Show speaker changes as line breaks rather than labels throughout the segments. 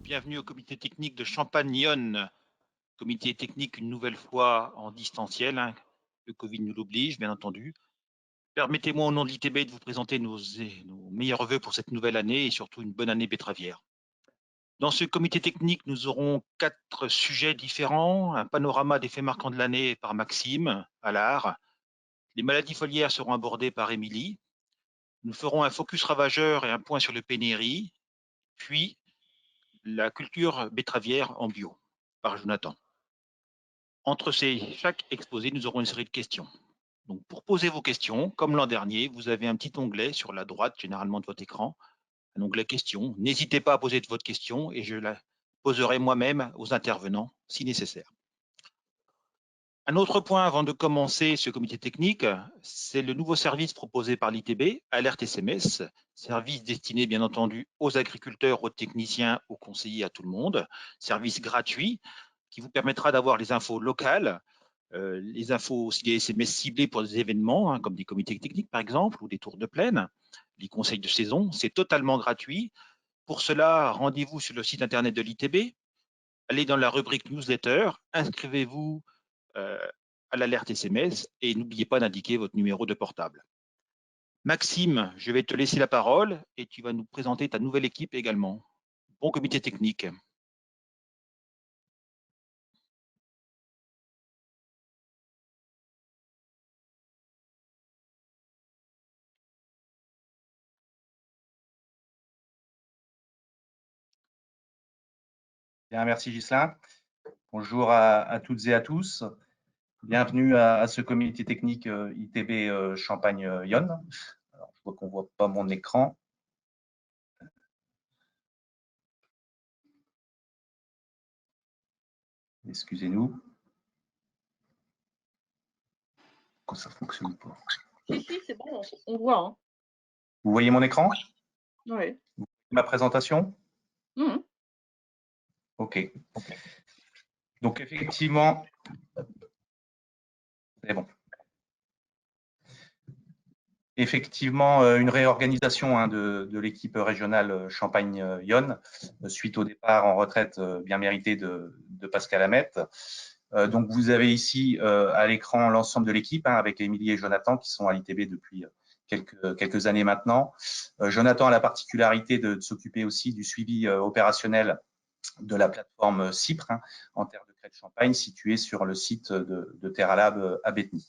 bienvenue au comité technique de Champagne-Yonne. Comité technique une nouvelle fois en distanciel, hein. Le Covid nous l'oblige, bien entendu. Permettez-moi au nom de l'ITB de vous présenter nos meilleurs vœux pour cette nouvelle année et surtout une bonne année betteravière. Dans ce comité technique, nous aurons 4 sujets différents, un panorama des faits marquants de l'année par Maxime Allard. Les maladies foliaires seront abordées par Émilie. Nous ferons un focus ravageur et un point sur le pénérie, puis la culture betteravière en bio par Jonathan. Entre chaque exposé, nous aurons une série de questions. Donc, pour poser vos questions, comme l'an dernier, vous avez un petit onglet sur la droite, généralement de votre écran, un onglet questions. N'hésitez pas à poser votre question et je la poserai moi-même aux intervenants si nécessaire. Un autre point avant de commencer ce comité technique, c'est le nouveau service proposé par l'ITB, Alerte SMS, service destiné bien entendu aux agriculteurs, aux techniciens, aux conseillers, à tout le monde, service gratuit qui vous permettra d'avoir les infos locales, les infos aussi des SMS ciblés pour des événements, hein, comme des comités techniques par exemple, ou des tours de plaine, les conseils de saison, c'est totalement gratuit. Pour cela, rendez-vous sur le site internet de l'ITB, allez dans la rubrique newsletter, inscrivez-vous à l'alerte SMS et n'oubliez pas d'indiquer votre numéro de portable. Maxime, je vais te laisser la parole et tu vas nous présenter ta nouvelle équipe également. Bon comité technique.
Bien, merci Ghislain. Bonjour à toutes et à tous. Bienvenue à ce comité technique ITB Champagne-Yonne. Je vois qu'on ne voit pas mon écran. Excusez-nous. Quand ça ne fonctionne pas.
Si, c'est bon, on voit. Hein.
Vous voyez mon écran?
Oui.
Vous voyez ma présentation? OK. Donc, effectivement, c'est bon. Effectivement, une réorganisation de l'équipe régionale Champagne-Yonne suite au départ en retraite bien mérité de Pascal Amette. Donc, vous avez ici à l'écran l'ensemble de l'équipe avec Émilie et Jonathan qui sont à l'ITB depuis quelques années maintenant. Jonathan a la particularité de s'occuper aussi du suivi opérationnel de la plateforme CIPRE en terre de craie de Champagne située sur le site de TerraLab à Bétheny.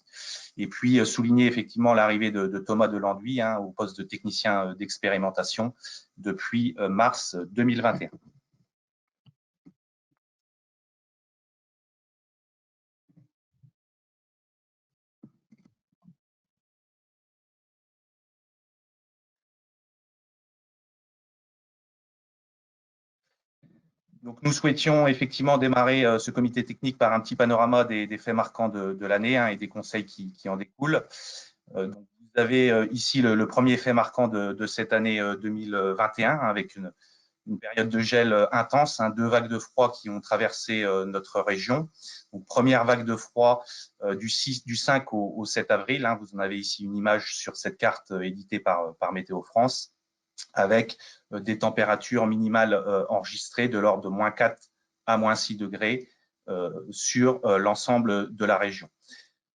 Et puis souligner effectivement l'arrivée de Thomas Delanduy au poste de technicien d'expérimentation depuis mars 2021. Donc, nous souhaitions effectivement démarrer ce comité technique par un petit panorama des faits marquants de l'année et des conseils qui en découlent. Donc, vous avez ici le premier fait marquant de cette année 2021 avec une période de gel intense, 2 vagues de froid qui ont traversé notre région. Donc, première vague de froid du 5 au 7 avril. Vous en avez ici une image sur cette carte éditée par Météo France, avec des températures minimales enregistrées de l'ordre de -4 à -6 degrés sur l'ensemble de la région.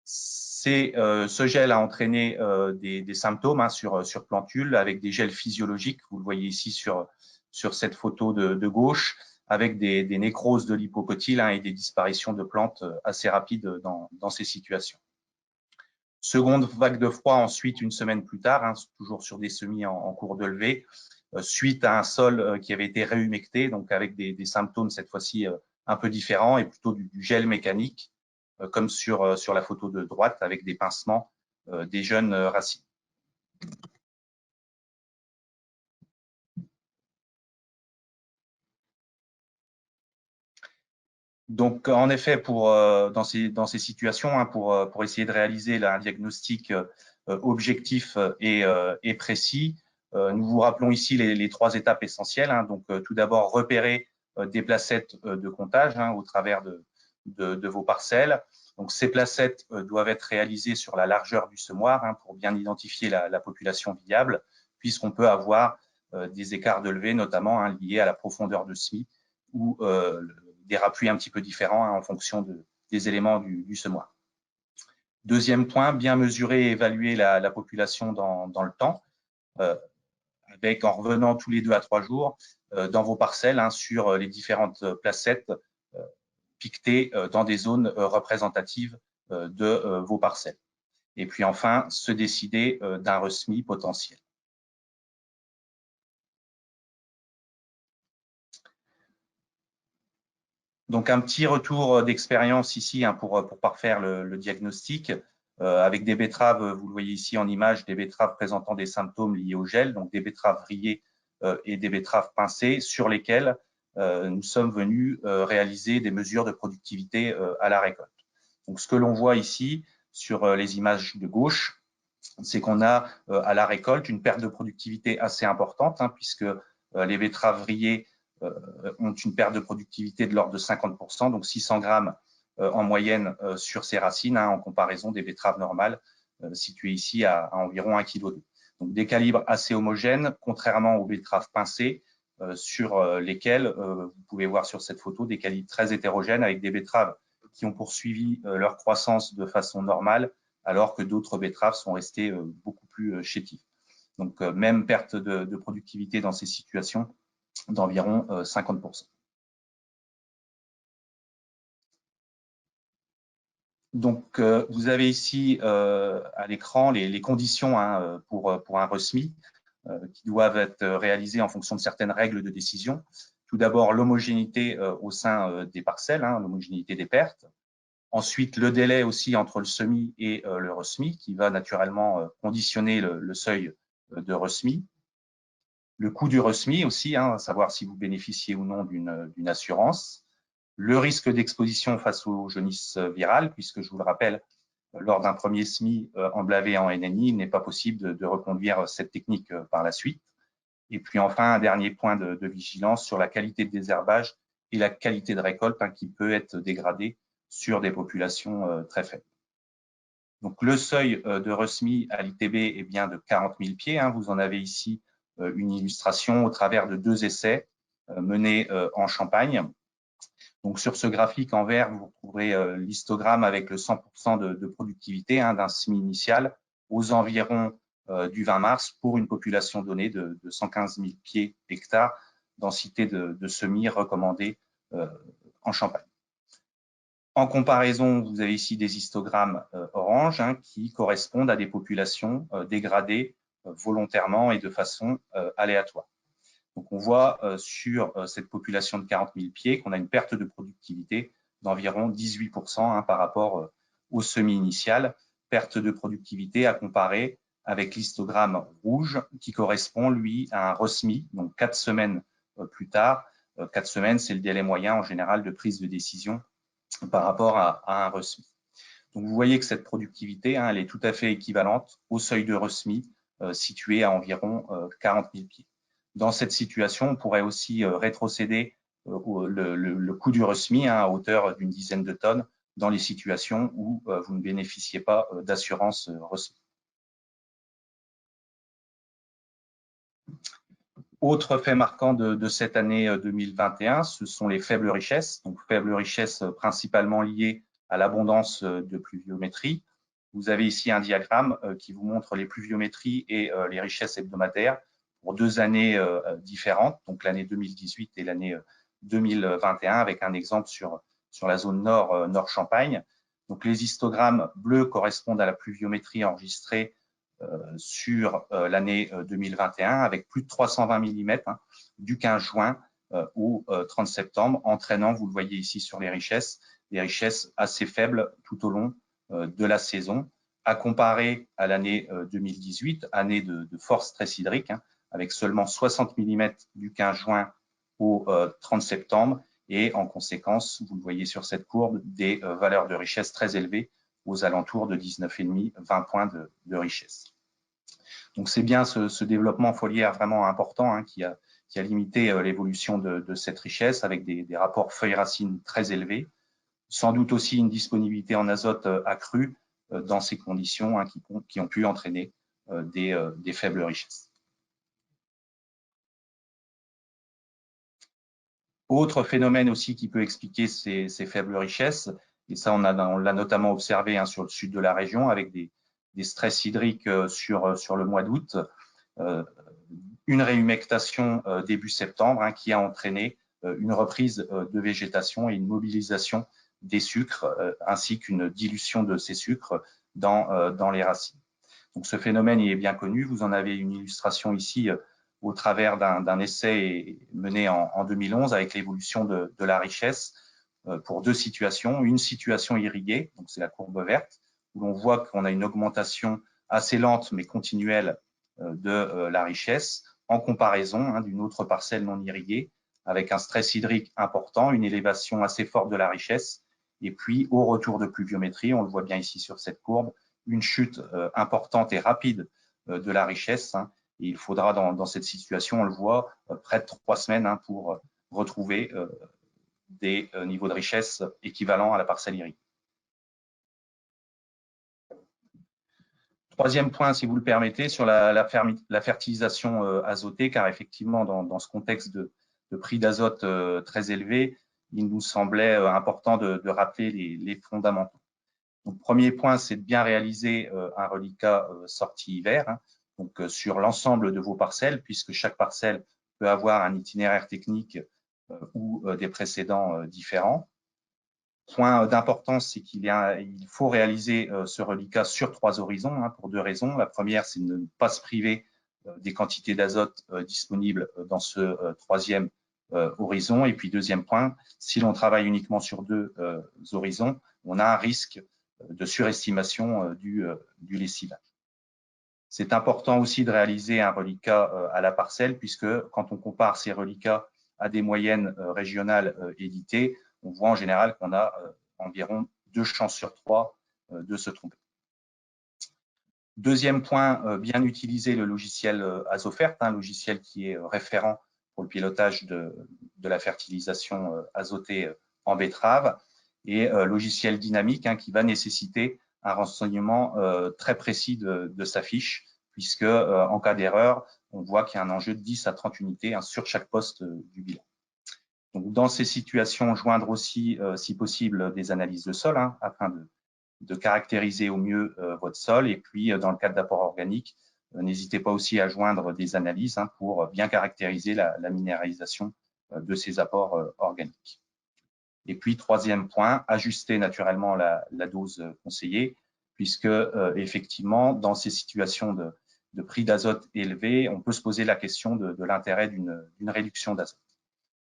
Ce gel a entraîné des symptômes sur plantule avec des gels physiologiques. Vous le voyez ici sur cette photo de gauche, avec des nécroses de l'hypocotyle et des disparitions de plantes assez rapides dans ces situations. Seconde vague de froid ensuite, une semaine plus tard, toujours sur des semis en cours de levée, suite à un sol qui avait été réhumecté, donc avec des symptômes cette fois-ci un peu différents et plutôt du gel mécanique, comme sur la photo de droite, avec des pincements des jeunes racines. Donc, en effet, dans ces situations, pour essayer de réaliser un diagnostic objectif et précis, nous vous rappelons ici les 3 étapes essentielles. Donc, tout d'abord, repérer des placettes de comptage au travers de vos parcelles. Donc, ces placettes doivent être réalisées sur la largeur du semoir pour bien identifier la population viable, puisqu'on peut avoir des écarts de levée, notamment liés à la profondeur de semis ou des rappuis un petit peu différents en fonction des éléments du semoir. Deuxième point, bien mesurer et évaluer la population dans le temps, en revenant tous les 2 à 3 jours dans vos parcelles sur les différentes placettes piquetées dans des zones représentatives de vos parcelles. Et puis enfin, se décider d'un resemis potentiel. Donc, un petit retour d'expérience ici pour parfaire le diagnostic. Avec des betteraves, vous le voyez ici en image, des betteraves présentant des symptômes liés au gel, donc des betteraves vrillées et des betteraves pincées sur lesquelles nous sommes venus réaliser des mesures de productivité à la récolte. Donc, ce que l'on voit ici sur les images de gauche, c'est qu'on a à la récolte une perte de productivité assez importante, puisque les betteraves vrillées ont une perte de productivité de l'ordre de 50%, donc 600 grammes en moyenne sur ces racines, en comparaison des betteraves normales situées ici à environ 1,2 kg. Donc des calibres assez homogènes, contrairement aux betteraves pincées, sur lesquelles vous pouvez voir sur cette photo des calibres très hétérogènes, avec des betteraves qui ont poursuivi leur croissance de façon normale, alors que d'autres betteraves sont restées beaucoup plus chétives. Donc, même perte de productivité dans ces situations d'environ 50%. Donc, vous avez ici à l'écran les conditions pour un resemis qui doivent être réalisées en fonction de certaines règles de décision. Tout d'abord, l'homogénéité au sein des parcelles, l'homogénéité des pertes. Ensuite, le délai aussi entre le semis et le resemis qui va naturellement conditionner le seuil de resemis. Le coût du resemis aussi, savoir si vous bénéficiez ou non d'une assurance. Le risque d'exposition face aux jaunisses virales, puisque je vous le rappelle, lors d'un premier semis emblavé en NNI, il n'est pas possible de reconduire cette technique par la suite. Et puis enfin, un dernier point de vigilance sur la qualité de désherbage et la qualité de récolte qui peut être dégradée sur des populations très faibles. Donc, le seuil de resemis à l'ITB est bien de 40 000 pieds. Vous en avez ici une illustration au travers de 2 essais menés en Champagne. Donc, sur ce graphique en vert, vous retrouverez l'histogramme avec le 100% de productivité d'un semis initial aux environs du 20 mars pour une population donnée de 115 000 pieds hectares, densité de semis recommandée en Champagne. En comparaison, vous avez ici des histogrammes orange qui correspondent à des populations dégradées volontairement et de façon aléatoire. Donc, on voit sur cette population de 40 000 pieds qu'on a une perte de productivité d'environ 18% par rapport au semis initial. Perte de productivité à comparer avec l'histogramme rouge qui correspond, lui, à un resemis, donc 4 semaines plus tard. 4 semaines, c'est le délai moyen en général de prise de décision par rapport à un resemis. Donc, vous voyez que cette productivité, elle est tout à fait équivalente au seuil de resemis situé à environ 40 000 pieds. Dans cette situation, on pourrait aussi rétrocéder le coût du resemis à hauteur d'une dizaine de tonnes dans les situations où vous ne bénéficiez pas d'assurance resemis. Autre fait marquant de cette année 2021, ce sont les faibles richesses. Donc, faibles richesses principalement liées à l'abondance de pluviométrie. Vous avez ici un diagramme qui vous montre les pluviométries et les richesses hebdomadaires pour 2 années différentes, donc l'année 2018 et l'année 2021, avec un exemple sur la zone nord, Nord-Champagne. Donc, les histogrammes bleus correspondent à la pluviométrie enregistrée sur l'année 2021 avec plus de 320 mm du 15 juin au 30 septembre, entraînant, vous le voyez ici sur les richesses, des richesses assez faibles tout au long de la saison, à comparer à l'année 2018, année de fort stress hydrique, avec seulement 60 mm du 15 juin au 30 septembre, et en conséquence, vous le voyez sur cette courbe, des valeurs de richesse très élevées aux alentours de 19,5-20 points de richesse. Donc, c'est bien ce développement foliaire vraiment important qui a limité l'évolution de cette richesse avec des rapports feuilles-racines très élevés. Sans doute aussi une disponibilité en azote accrue dans ces conditions qui ont pu entraîner des faibles richesses. Autre phénomène aussi qui peut expliquer ces faibles richesses, et ça on l'a notamment observé sur le sud de la région avec des stress hydriques sur le mois d'août, une réhumectation début septembre qui a entraîné une reprise de végétation et une mobilisation des sucres ainsi qu'une dilution de ces sucres dans les racines. Donc ce phénomène il est bien connu, vous en avez une illustration ici au travers d'un essai mené en 2011 avec l'évolution de la richesse pour deux situations. Une situation irriguée, donc c'est la courbe verte, où l'on voit qu'on a une augmentation assez lente mais continuelle de la richesse en comparaison d'une autre parcelle non irriguée avec un stress hydrique important, une élévation assez forte de la richesse et puis au retour de pluviométrie, on le voit bien ici sur cette courbe, une chute importante et rapide de la richesse. Et il faudra dans cette situation, on le voit, près de 3 semaines pour retrouver des niveaux de richesse équivalents à la parcelle irriguée. Troisième point, si vous le permettez, sur la fertilisation azotée, car effectivement, dans ce contexte de prix d'azote très élevé, il nous semblait important de rappeler les fondamentaux. Donc, premier point, c'est de bien réaliser un reliquat sortie hiver, donc sur l'ensemble de vos parcelles, puisque chaque parcelle peut avoir un itinéraire technique ou des précédents différents. Point d'importance, c'est qu'il faut réaliser ce reliquat sur 3 horizons pour 2 raisons. La première, c'est de ne pas se priver des quantités d'azote disponibles dans ce 3e horizon. Et puis, deuxième point, si l'on travaille uniquement sur 2 horizons, on a un risque de surestimation du lessivage. C'est important aussi de réaliser un reliquat à la parcelle, puisque quand on compare ces reliquats à des moyennes régionales éditées, on voit en général qu'on a environ 2 chances sur 3 de se tromper. Deuxième point, bien utiliser le logiciel Azofert, un logiciel qui est référent pour le pilotage de la fertilisation azotée en betterave, et logiciel dynamique qui va nécessiter un renseignement très précis de sa fiche, puisque en cas d'erreur, on voit qu'il y a un enjeu de 10 à 30 unités sur chaque poste du bilan. Donc, dans ces situations, joindre aussi, si possible, des analyses de sol afin de caractériser au mieux votre sol. Et puis, dans le cadre d'apports organiques, n'hésitez pas aussi à joindre des analyses pour bien caractériser la minéralisation de ces apports organiques. Et puis, troisième point, ajuster naturellement la dose conseillée, puisque effectivement, dans ces situations de prix d'azote élevé, on peut se poser la question de l'intérêt d'une réduction d'azote.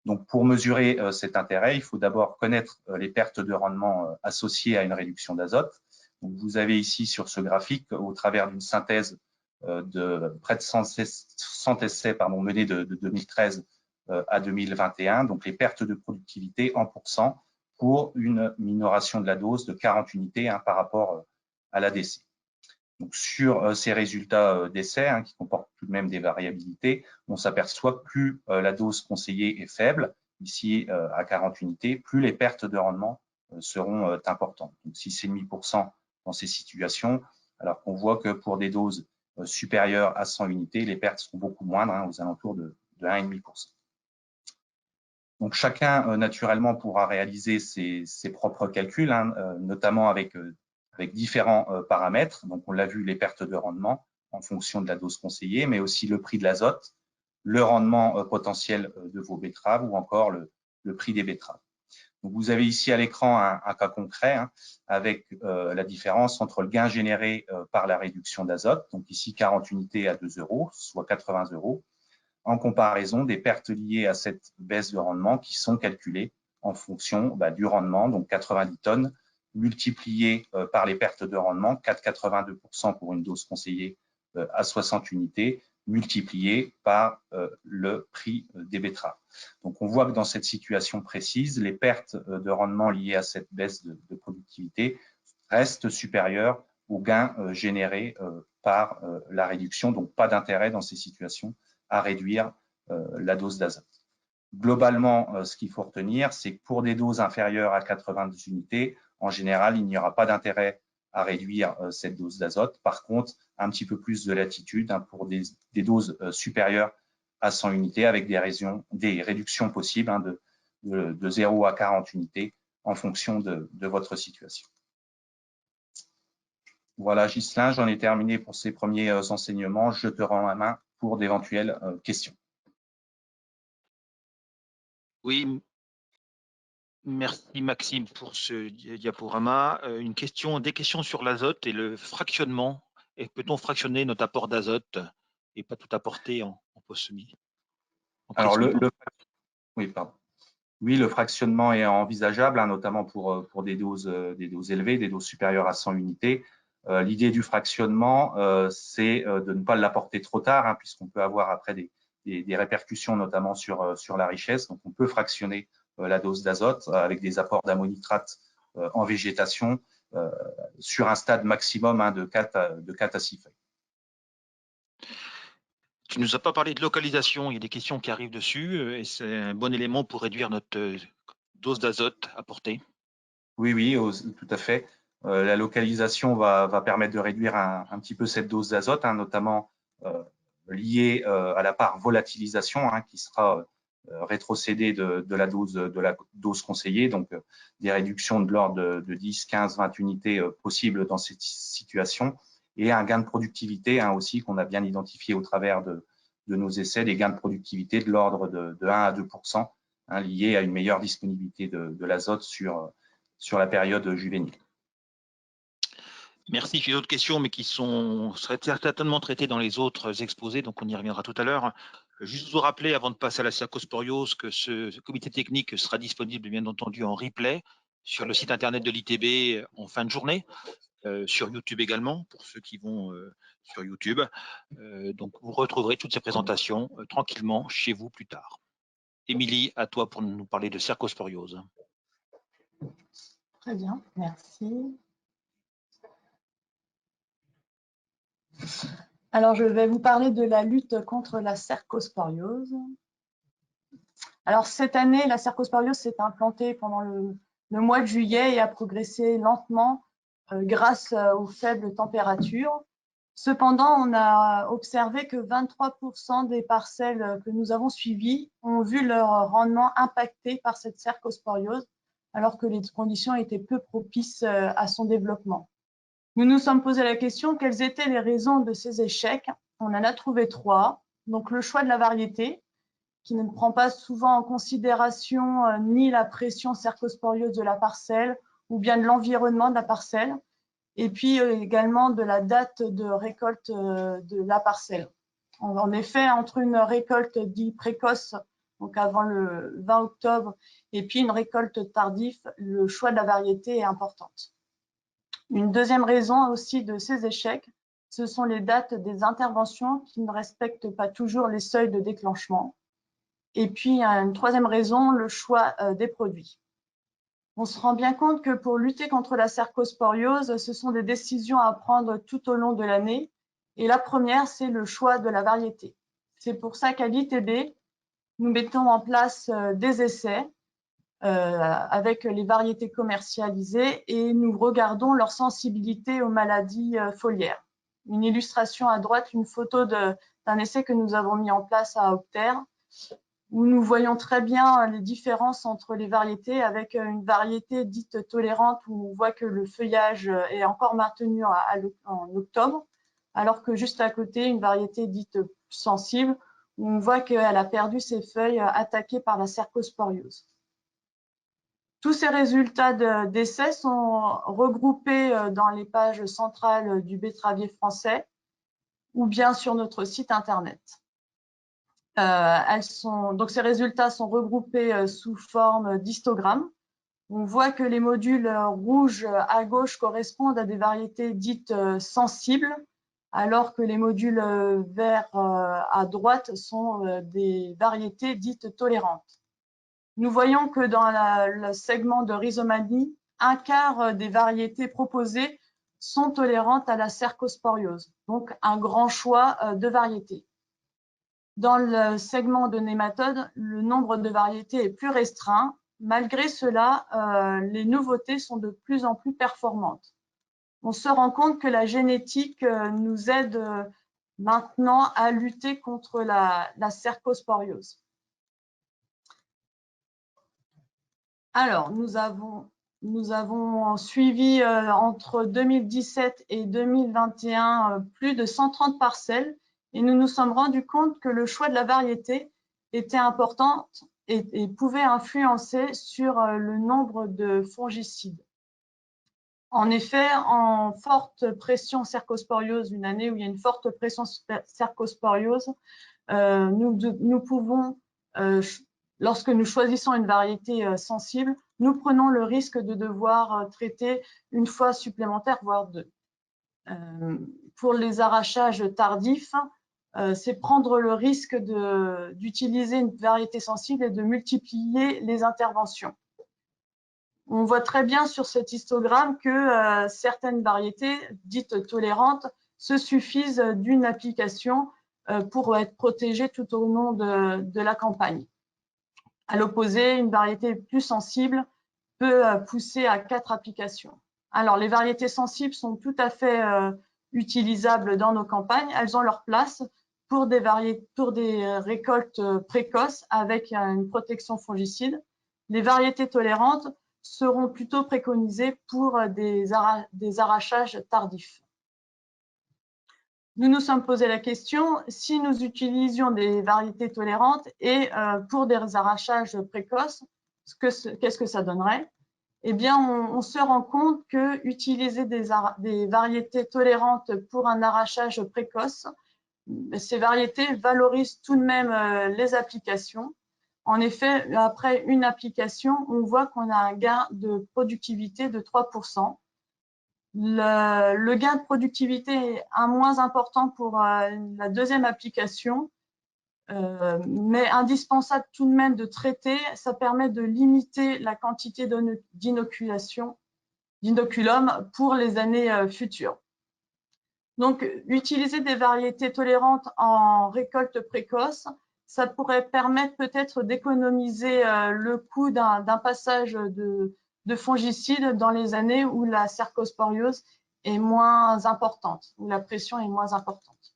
Donc, pour mesurer cet intérêt, il faut d'abord connaître les pertes de rendement associées à une réduction d'azote. Donc, vous avez ici sur ce graphique, au travers d'une synthèse de près de 100 essais menés de 2013 à 2021, donc les pertes de productivité en pourcent pour une minoration de la dose de 40 unités par rapport à l'ADC. Donc, sur ces résultats d'essais, qui comportent tout de même des variabilités, on s'aperçoit que plus la dose conseillée est faible, ici à 40 unités, plus les pertes de rendement seront importantes. Donc, 6,5% dans ces situations, alors qu'on voit que pour des doses supérieures à 100 unités, les pertes sont beaucoup moindres, aux alentours de 1,5%. Donc, chacun, naturellement, pourra réaliser ses propres calculs, notamment avec différents paramètres. Donc, on l'a vu, les pertes de rendement en fonction de la dose conseillée, mais aussi le prix de l'azote, le rendement potentiel de vos betteraves ou encore le prix des betteraves. Donc, vous avez ici à l'écran un cas concret avec la différence entre le gain généré par la réduction d'azote, donc ici 40 unités à 2 €, soit 80 €, en comparaison des pertes liées à cette baisse de rendement qui sont calculées en fonction du rendement, donc 90 tonnes, multiplié par les pertes de rendement, 4,82% pour une dose conseillée à 60 unités, multiplié par le prix des betteraves. Donc, on voit que dans cette situation précise, les pertes de rendement liées à cette baisse de productivité restent supérieures aux gains générés par la réduction, donc pas d'intérêt dans ces situations à réduire la dose d'azote. Globalement, ce qu'il faut retenir, c'est que pour des doses inférieures à 90 unités, en général, il n'y aura pas d'intérêt à réduire cette dose d'azote. Par contre, un petit peu plus de latitude pour des doses supérieures à 100 unités avec des réductions possibles de 0 à 40 unités en fonction de votre situation. Voilà, Ghislain, j'en ai terminé pour ces premiers enseignements. Je te rends la main pour d'éventuelles questions.
Oui, merci Maxime pour ce diaporama. Des questions sur l'azote et le fractionnement. Et peut-on fractionner notre apport d'azote et pas tout apporter en post-semi?
Alors, oui, le fractionnement est envisageable, hein, notamment pour des doses élevées, des doses supérieures à 100 unités. L'idée du fractionnement, c'est de ne pas l'apporter trop tard, hein, puisqu'on peut avoir après des répercussions, notamment sur la richesse. Donc, on peut fractionner la dose d'azote avec des apports d'ammonitrate en végétation sur un stade maximum, hein, de 4 à 6 feuilles.
Tu ne nous as pas parlé de localisation, il y a des questions qui arrivent dessus et c'est un bon élément pour réduire notre dose d'azote apportée.
Oui, tout à fait. La localisation va permettre de réduire un petit peu cette dose d'azote, hein, notamment liée à la part volatilisation, hein, qui sera rétrocédée de la dose conseillée, donc des réductions de l'ordre de 10, 15, 20 unités possibles dans cette situation, et un gain de productivité, hein, aussi qu'on a bien identifié au travers de nos essais, des gains de productivité de l'ordre de 1 à 2%, hein, liés à une meilleure disponibilité de l'azote sur la période juvénile.
Merci. J'ai d'autres questions, mais qui seraient certainement traitées dans les autres exposés, donc on y reviendra tout à l'heure. Juste vous rappeler, avant de passer à la cercosporiose, que ce comité technique sera disponible, bien entendu, en replay sur le site internet de l'ITB en fin de journée, sur YouTube également, pour ceux qui vont sur YouTube. Donc, vous retrouverez toutes ces présentations tranquillement chez vous plus tard. Émilie, à toi pour nous parler de cercosporiose.
Très bien, merci. Alors, je vais vous parler de la lutte contre la cercosporiose. Alors, cette année, la cercosporiose s'est implantée pendant le mois de juillet et a progressé lentement grâce aux faibles températures. Cependant, on a observé que 23% des parcelles que nous avons suivies ont vu leur rendement impacté par cette cercosporiose, alors que les conditions étaient peu propices à son développement. Nous nous sommes posé la question, quelles étaient les raisons de ces échecs? On en a trouvé 3. Donc, le choix de la variété, qui ne prend pas souvent en considération ni la pression cercosporieuse de la parcelle ou bien de l'environnement de la parcelle, et puis également de la date de récolte de la parcelle. En effet, entre une récolte dite précoce, donc avant le 20 octobre, et puis une récolte tardive, le choix de la variété est important. Une deuxième raison aussi de ces échecs, ce sont les dates des interventions qui ne respectent pas toujours les seuils de déclenchement. Et puis, une troisième raison, le choix des produits. On se rend bien compte que pour lutter contre la cercosporiose, ce sont des décisions à prendre tout au long de l'année. Et la première, c'est le choix de la variété. C'est pour ça qu'à l'ITB, nous mettons en place des essais avec les variétés commercialisées et nous regardons leur sensibilité aux maladies foliaires. Une illustration à droite, une photo d'un essai que nous avons mis en place à Opter, où nous voyons très bien les différences entre les variétés, avec une variété dite tolérante où on voit que le feuillage est encore maintenu en octobre, alors que juste à côté, une variété dite sensible, où on voit qu'elle a perdu ses feuilles attaquées par la cercosporiose. Tous ces résultats d'essais sont regroupés dans les pages centrales du betteravier français ou bien sur notre site internet. Donc ces résultats sont regroupés sous forme d'histogrammes. On voit que les modules rouges à gauche correspondent à des variétés dites sensibles, alors que les modules verts à droite sont des variétés dites tolérantes. Nous voyons que dans le segment de rhizomanie, un quart des variétés proposées sont tolérantes à la cercosporiose, donc un grand choix de variétés. Dans le segment de nématodes, le nombre de variétés est plus restreint. Malgré cela, les nouveautés sont de plus en plus performantes. On se rend compte que la génétique nous aide maintenant à lutter contre la cercosporiose. Alors, nous avons suivi entre 2017 et 2021 plus de 130 parcelles et nous nous sommes rendus compte que le choix de la variété était important et pouvait influencer sur le nombre de fongicides. En effet, en forte pression cercosporiose, une année où il y a une forte pression cercosporiose, nous pouvons, lorsque nous choisissons une variété sensible, nous prenons le risque de devoir traiter une fois supplémentaire, voire deux. Pour les arrachages tardifs, c'est prendre le risque d'utiliser une variété sensible et de multiplier les interventions. On voit très bien sur cet histogramme que certaines variétés dites tolérantes se suffisent d'une application pour être protégées tout au long de la campagne. À l'opposé, une variété plus sensible peut pousser à 4 applications. Alors, les variétés sensibles sont tout à fait utilisables dans nos campagnes. Elles ont leur place pour des récoltes précoces avec une protection fongicide. Les variétés tolérantes seront plutôt préconisées pour des arrachages tardifs. Nous nous sommes posé la question, si nous utilisions des variétés tolérantes et pour des arrachages précoces, qu'est-ce que ça donnerait? Eh bien, on se rend compte que utiliser des variétés tolérantes pour un arrachage précoce, ces variétés valorisent tout de même les applications. En effet, après une application, on voit qu'on a un gain de productivité de 3%. Le gain de productivité est moins important pour la deuxième application, mais indispensable tout de même de traiter. Ça permet de limiter la quantité d'inoculum pour les années futures. Donc, utiliser des variétés tolérantes en récolte précoce, ça pourrait permettre peut-être d'économiser le coût d'un passage de fongicides dans les années où la cercosporiose est moins importante, où la pression est moins importante.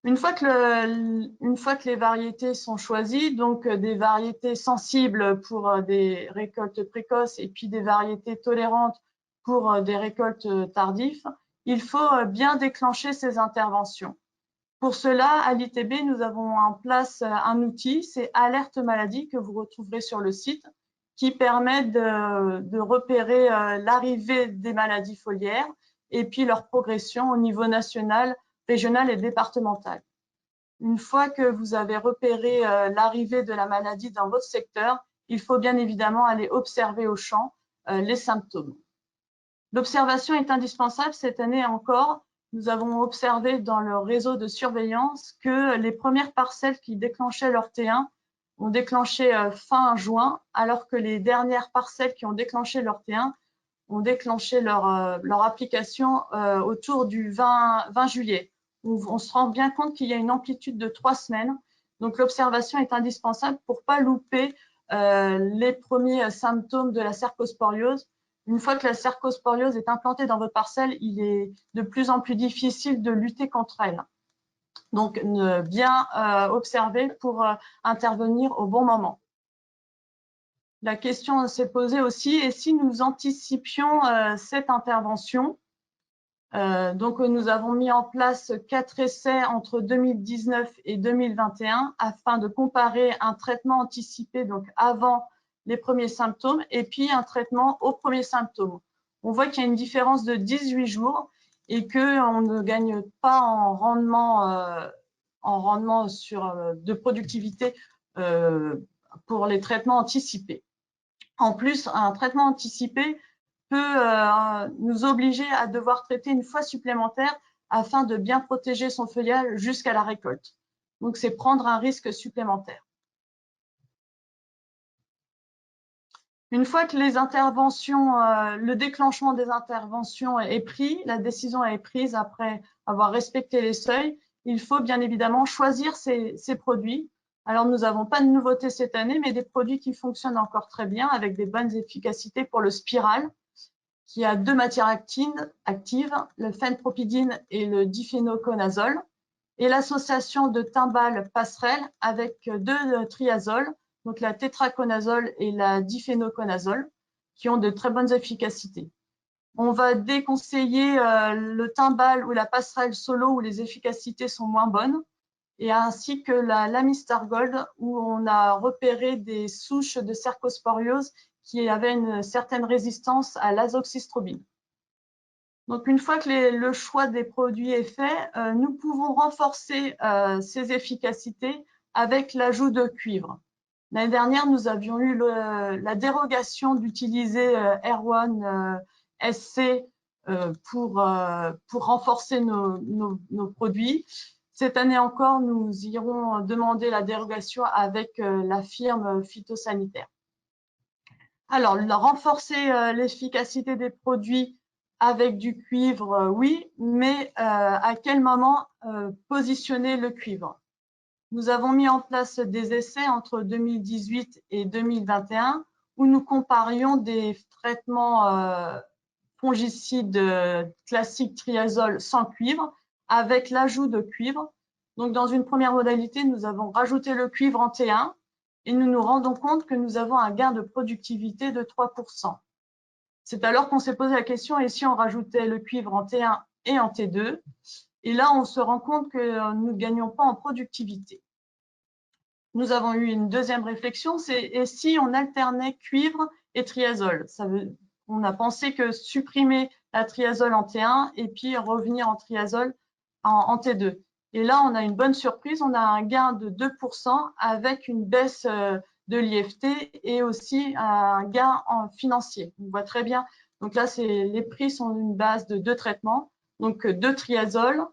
Une fois que les variétés sont choisies, donc des variétés sensibles pour des récoltes précoces et puis des variétés tolérantes pour des récoltes tardives, il faut bien déclencher ces interventions. Pour cela, à l'ITB, nous avons en place un outil, c'est Alerte Maladie, que vous retrouverez sur le site, qui permet de repérer l'arrivée des maladies foliaires et puis leur progression au niveau national, régional et départemental. Une fois que vous avez repéré l'arrivée de la maladie dans votre secteur, il faut bien évidemment aller observer au champ les symptômes. L'observation est indispensable. Cette année encore, nous avons observé dans le réseau de surveillance que les premières parcelles qui déclenchaient leur T1 ont déclenché fin juin, alors que les dernières parcelles qui ont déclenché leur T1 ont déclenché leur application autour du 20 juillet. On se rend bien compte qu'il y a une amplitude de 3 semaines. Donc, l'observation est indispensable pour ne pas louper les premiers symptômes de la cercosporiose. Une fois que la cercosporiose est implantée dans votre parcelle, il est de plus en plus difficile de lutter contre elle. Donc, bien observer pour intervenir au bon moment. La question s'est posée aussi, et si nous anticipions cette intervention? Donc, nous avons mis en place 4 essais entre 2019 et 2021 afin de comparer un traitement anticipé, donc avant les premiers symptômes, et puis un traitement aux premiers symptômes. On voit qu'il y a une différence de 18 jours et qu'on ne gagne pas en rendement de productivité pour les traitements anticipés. En plus, un traitement anticipé peut nous obliger à devoir traiter une fois supplémentaire afin de bien protéger son feuillage jusqu'à la récolte. Donc, c'est prendre un risque supplémentaire. Une fois que les interventions, le déclenchement des interventions est pris, la décision est prise après avoir respecté les seuils, il faut bien évidemment choisir ces produits. Alors, nous n'avons pas de nouveautés cette année, mais des produits qui fonctionnent encore très bien avec des bonnes efficacités pour le spiral, qui a 2 matières actives, le fenpropidine et le diphénoconazole, et l'association de timbal passerelle avec 2 triazoles, donc la tétraconazole et la diphénoconazole, qui ont de très bonnes efficacités. On va déconseiller le timbal ou la passerelle solo où les efficacités sont moins bonnes, et ainsi que la Lamistar Gold où on a repéré des souches de cercosporiose qui avaient une certaine résistance à l'azoxystrobine. Donc, une fois que le choix des produits est fait, nous pouvons renforcer ces efficacités avec l'ajout de cuivre. L'année dernière, nous avions eu la dérogation d'utiliser R1 SC pour renforcer nos produits. Cette année encore, nous irons demander la dérogation avec la firme phytosanitaire. Alors, renforcer l'efficacité des produits avec du cuivre, oui, mais à quel moment positionner le cuivre? Nous avons mis en place des essais entre 2018 et 2021 où nous comparions des traitements fongicides classiques triazole sans cuivre avec l'ajout de cuivre. Donc, dans une première modalité, nous avons rajouté le cuivre en T1 et nous nous rendons compte que nous avons un gain de productivité de 3%. C'est alors qu'on s'est posé la question, et si on rajoutait le cuivre en T1 et en T2? Et là, on se rend compte que nous ne gagnons pas en productivité. Nous avons eu une deuxième réflexion, c'est et si on alternait cuivre et triazole? On a pensé que supprimer la triazole en T1 et puis revenir en triazole en T2. Et là, on a une bonne surprise, on a un gain de 2% avec une baisse de l'IFT et aussi un gain financier. On voit très bien. Donc là, les prix sont une base de 2 traitements, donc 2 triazoles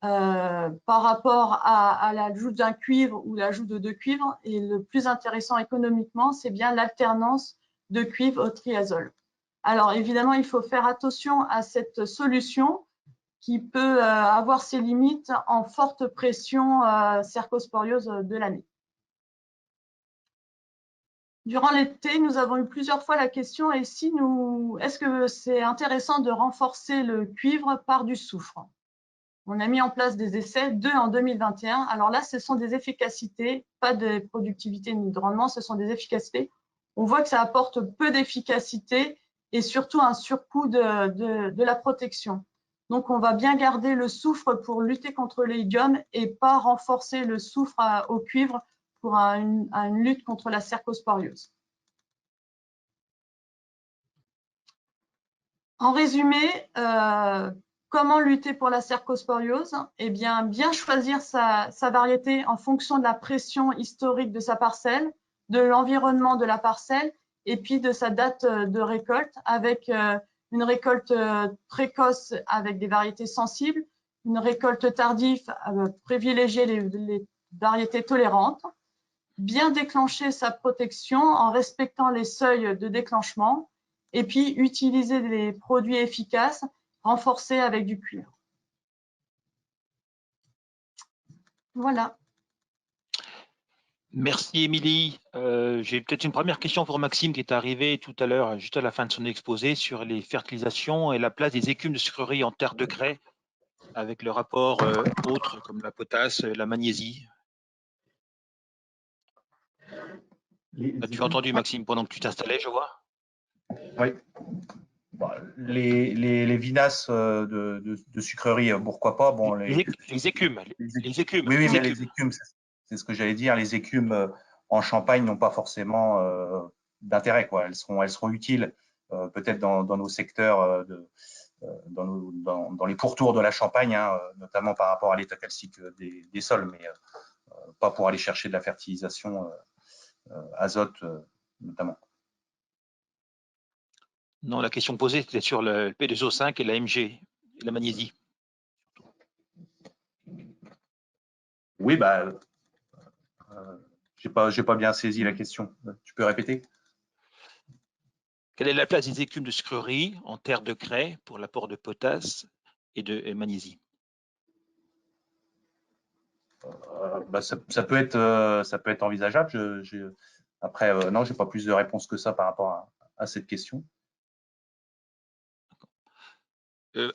par rapport à l'ajout d'un cuivre ou l'ajout de 2 cuivres. Et le plus intéressant économiquement, c'est bien l'alternance de cuivre au triazole. Alors évidemment, il faut faire attention à cette solution qui peut avoir ses limites en forte pression cercosporiose de l'année. Durant l'été, nous avons eu plusieurs fois la question est-ce que c'est intéressant de renforcer le cuivre par du soufre? On a mis en place des essais, 2 en 2021. Alors là, ce sont des efficacités, pas de productivité ni de rendement, ce sont des efficacités. On voit que ça apporte peu d'efficacité et surtout un surcoût de la protection. Donc, on va bien garder le soufre pour lutter contre l'idiome et pas renforcer le soufre au cuivre pour une lutte contre la cercosporiose. En résumé, comment lutter pour la cercosporiose? Eh bien choisir sa variété en fonction de la pression historique de sa parcelle, de l'environnement de la parcelle et puis de sa date de récolte avec une récolte précoce avec des variétés sensibles, une récolte tardive, privilégier les variétés tolérantes, bien déclencher sa protection en respectant les seuils de déclenchement et puis utiliser des produits efficaces renforcés avec du cuivre. Voilà.
Merci Émilie. J'ai peut-être une première question pour Maxime qui est arrivé tout à l'heure, juste à la fin de son exposé, sur les fertilisations et la place des écumes de sucrerie en terre de craie avec le rapport autres comme la potasse, la magnésie. Tu as entendu Maxime pendant que tu t'installais, je vois?
Oui. Bon, les vinasses de sucrerie, pourquoi pas. Bon,
les écumes. Les écumes.
Oui, mais les écumes, c'est ce que j'allais dire. Les écumes en Champagne n'ont pas forcément d'intérêt, quoi. Elles seront utiles peut-être dans nos secteurs, dans les pourtours de la Champagne, hein, notamment par rapport à l'état calcique des sols, mais pas pour aller chercher de la fertilisation azote notamment.
Non, la question posée, c'était sur le P2O5 et la MG, et la magnésie.
Oui, j'ai pas bien saisi la question. Tu peux répéter?
Quelle est la place des écumes de sucrerie en terre de craie pour l'apport de potasse et de magnésie?
Ça peut être envisageable. Après, non, j'ai pas plus de réponse que ça par rapport à cette question.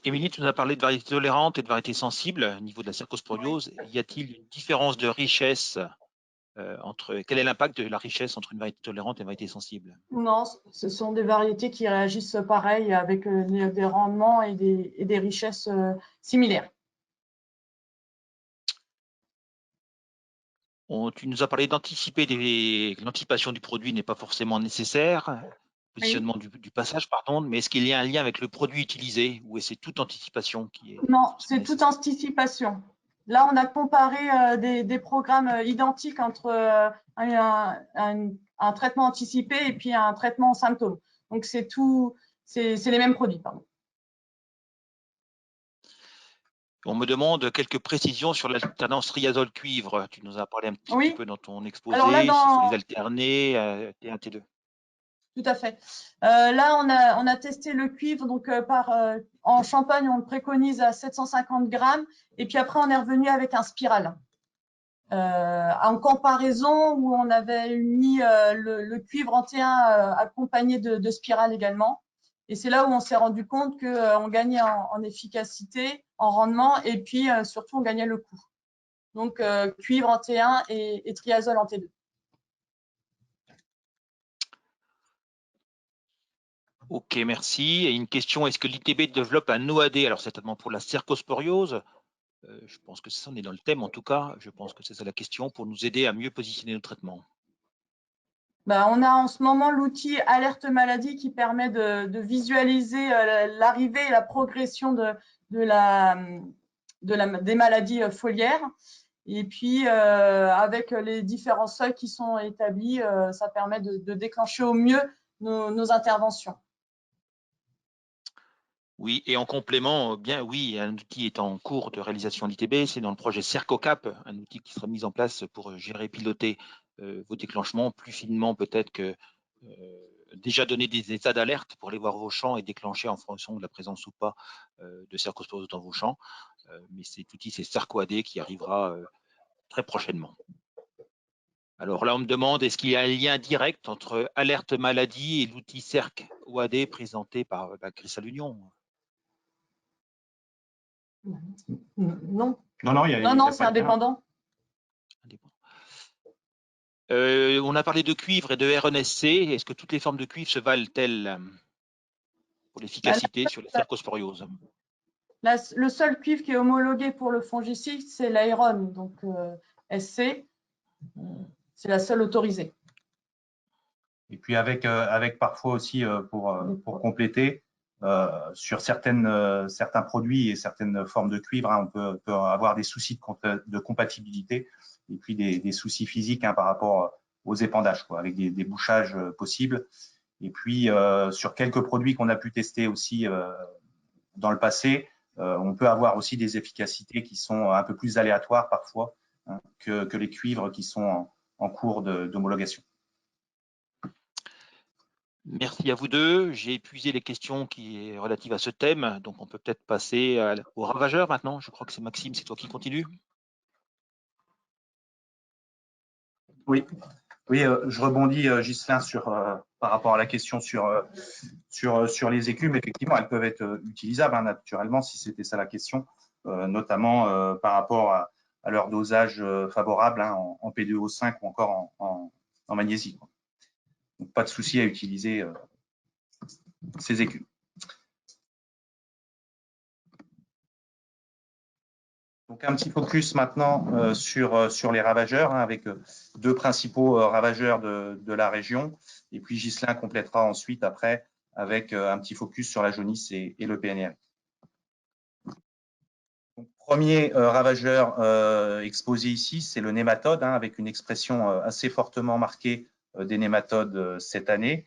Émilie, tu nous as parlé de variétés tolérantes et de variétés sensibles au niveau de la cercosporiose. Oui. Y a-t-il une différence de richesse quel est l'impact de la richesse entre une variété tolérante et une variété sensible?
Non, ce sont des variétés qui réagissent pareil avec des rendements et des richesses similaires.
Tu nous as parlé d'anticiper l'anticipation du produit n'est pas forcément nécessaire, positionnement du passage, pardon, mais est-ce qu'il y a un lien avec le produit utilisé ou c'est toute anticipation qui est?
Non, c'est toute anticipation. Là, on a comparé des programmes identiques entre un traitement anticipé et puis un traitement en symptômes. Donc, c'est les mêmes produits, pardon.
On me demande quelques précisions sur l'alternance triazole-cuivre. Tu nous as parlé un petit peu dans ton exposé.
Alors là,
s'il faut les alterner, T1, T2.
Tout à fait. Là, on a testé le cuivre. Donc, en Champagne, on le préconise à 750 grammes. Et puis après, on est revenu avec un spiral. En comparaison, où on avait mis le cuivre en T1 accompagné de spiral également. Et c'est là où on s'est rendu compte qu'on gagnait en efficacité, en rendement, et puis surtout, on gagnait le coût. Donc, cuivre en T1 et triazole en T2.
Ok, merci. Et une question, est-ce que l'ITB développe un OAD? Alors, certainement pour la cercosporiose. Je pense que ça, on est dans le thème en tout cas. Je pense que c'est ça la question pour nous aider à mieux positionner nos traitements.
On a en ce moment l'outil Alerte Maladie qui permet de visualiser l'arrivée et la progression des maladies foliaires. Et puis, avec les différents seuils qui sont établis, ça permet de déclencher au mieux nos interventions.
Oui, et en complément, bien oui, un outil est en cours de réalisation à l'ITB, c'est dans le projet CercoCap, un outil qui sera mis en place pour gérer, piloter vos déclenchements plus finement, peut-être que déjà donner des états d'alerte pour aller voir vos champs et déclencher en fonction de la présence ou pas de cercosporiose dans vos champs. Mais cet outil, c'est CercoAD qui arrivera très prochainement. Alors là, on me demande, est-ce qu'il y a un lien direct entre alerte maladie et l'outil CercoAD présenté par Grissa l'Union?
Non.
Non,
c'est indépendant.
On a parlé de cuivre et de RNSC. Est-ce que toutes les formes de cuivre se valent-elles pour l'efficacité sur la cercosporiose?
Le seul cuivre qui est homologué pour le fongicide, c'est l'Aeron, donc SC. C'est la seule autorisée.
Et puis avec parfois aussi, pour compléter, sur certains produits et certaines formes de cuivre, on peut avoir des soucis de compatibilité et puis des soucis physiques par rapport aux épandages, avec des bouchages possibles. Et puis, sur quelques produits qu'on a pu tester aussi dans le passé, on peut avoir aussi des efficacités qui sont un peu plus aléatoires parfois que les cuivres qui sont en cours d'homologation.
Merci à vous deux. J'ai épuisé les questions qui sont relatives à ce thème, donc on peut peut-être passer aux ravageurs maintenant. Je crois que c'est Maxime, c'est toi qui continue.
Oui, je rebondis, Ghislain, par rapport à la question sur les écumes. Effectivement, elles peuvent être utilisables naturellement, si c'était ça la question, notamment par rapport à leur dosage favorable en P2O5 ou encore en magnésie. Donc, pas de souci à utiliser ces écumes. Donc, un petit focus maintenant sur les ravageurs, avec deux principaux ravageurs de la région. Et puis, Ghislain complétera ensuite, après, avec un petit focus sur la jaunisse et le PNR. Donc, premier ravageur exposé ici, c'est le nématode, avec une expression assez fortement marquée des nématodes cette année,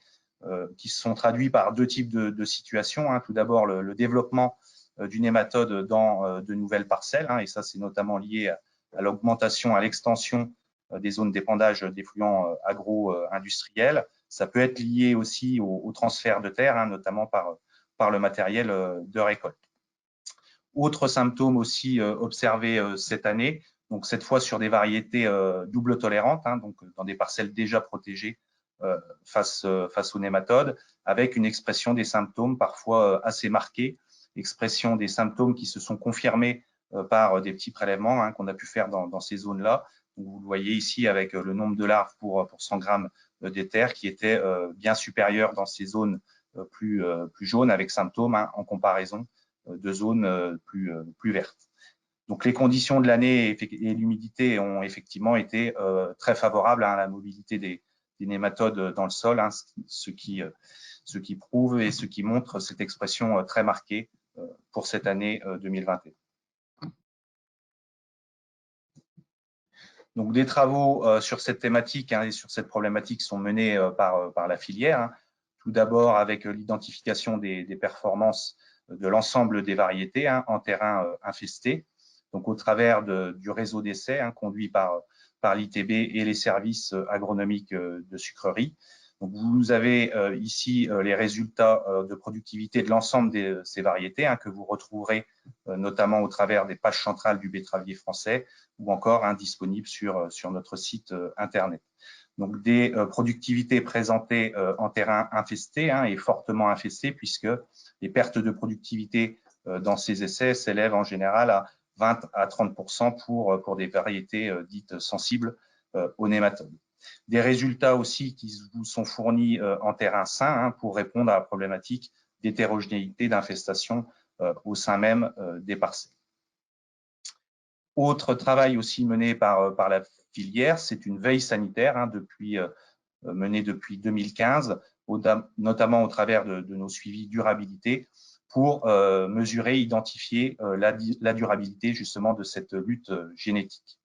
qui se sont traduits par deux types de situations. Tout d'abord, le développement du nématode dans de nouvelles parcelles, et ça, c'est notamment lié à l'augmentation, à l'extension des zones d'épandage d'effluents agro-industriels. Ça peut être lié aussi au transfert de terre, notamment par le matériel de récolte. Autre symptôme aussi observé cette année, donc cette fois sur des variétés double tolérantes, donc dans des parcelles déjà protégées face aux nématodes, avec une expression des symptômes parfois assez marqués, expression des symptômes qui se sont confirmés par des petits prélèvements qu'on a pu faire dans ces zones-là, Vous le voyez ici avec le nombre de larves pour 100 grammes d'éther qui était bien supérieur dans ces zones plus jaunes avec symptômes hein, en comparaison de zones plus vertes. Donc, les conditions de l'année et l'humidité ont effectivement été très favorables à la mobilité des nématodes dans le sol, hein, ce qui prouve et ce qui montre cette expression très marquée pour cette année 2021. Donc, des travaux sur cette thématique hein, et sur cette problématique sont menés par la filière. Hein. Tout d'abord avec l'identification des performances de l'ensemble des variétés hein, en terrain infesté. Donc, au travers du réseau d'essais hein, conduit par l'ITB et les services agronomiques de sucrerie. Donc, vous avez ici les résultats de productivité de l'ensemble de ces variétés hein, que vous retrouverez notamment au travers des pages centrales du betteravier français ou encore hein, disponibles sur notre site Internet. Donc, des productivités présentées en terrain infesté hein, et fortement infesté puisque les pertes de productivité dans ces essais s'élèvent en général à 20 à 30% pour des variétés dites sensibles aux nématodes. Des résultats aussi qui vous sont fournis en terrain sain hein, pour répondre à la problématique d'hétérogénéité d'infestation au sein même des parcelles. Autre travail aussi mené par la filière, c'est une veille sanitaire hein, menée depuis 2015, notamment au travers de nos suivis durabilité, pour mesurer, identifier la durabilité justement de cette lutte génétique.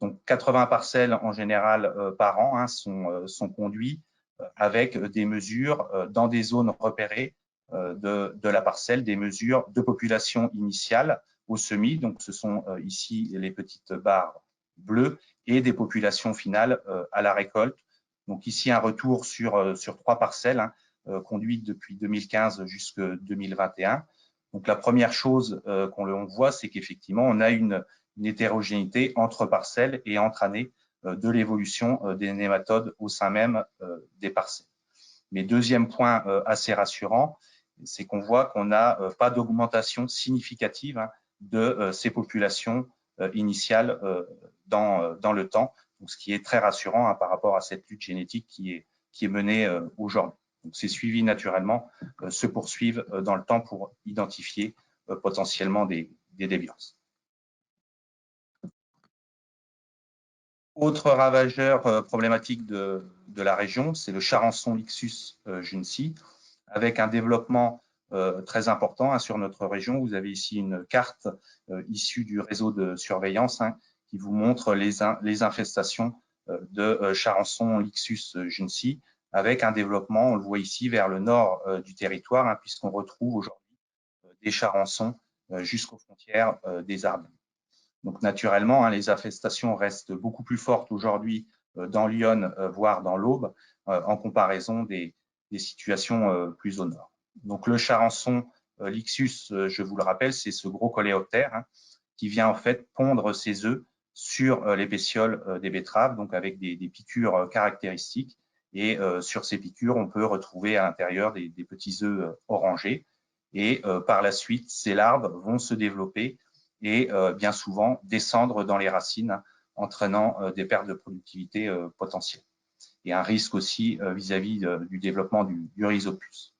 Donc 80 parcelles en général par an hein, sont conduits avec des mesures dans des zones repérées de la parcelle, des mesures de population initiale au semis. Donc ce sont ici les petites barres bleues et des populations finales à la récolte. Donc ici un retour sur 3 parcelles hein, conduites depuis 2015 jusqu'à 2021. Donc la première chose qu'on voit, c'est qu'effectivement on a une hétérogénéité entre parcelles et entre années de l'évolution des nématodes au sein même des parcelles. Mais deuxième point assez rassurant, c'est qu'on voit qu'on n'a pas d'augmentation significative hein, de ces populations initiales dans le temps, donc ce qui est très rassurant hein, par rapport à cette lutte génétique qui est menée aujourd'hui. Donc ces suivis naturellement se poursuivent dans le temps pour identifier potentiellement des déviances. Autre ravageur problématique de la région, c'est le charançon Lixus junci, avec un développement très important hein, sur notre région. Vous avez ici une carte issue du réseau de surveillance hein, qui vous montre les infestations de charançon Lixus junci, avec un développement, on le voit ici, vers le nord du territoire, hein, puisqu'on retrouve aujourd'hui des charançons jusqu'aux frontières des Ardennes. Donc, naturellement, hein, les infestations restent beaucoup plus fortes aujourd'hui dans l'Yonne, voire dans l'Aube, en comparaison des situations plus au nord. Donc, le charançon Lixus, je vous le rappelle, c'est ce gros coléoptère hein, qui vient en fait pondre ses œufs sur les pétioles des betteraves, donc avec des piqûres caractéristiques. Et sur ces piqûres, on peut retrouver à l'intérieur des petits œufs orangés. Et par la suite, ces larves vont se développer et bien souvent descendre dans les racines, entraînant des pertes de productivité potentielles. Et un risque aussi vis-à-vis du développement du rhizopus.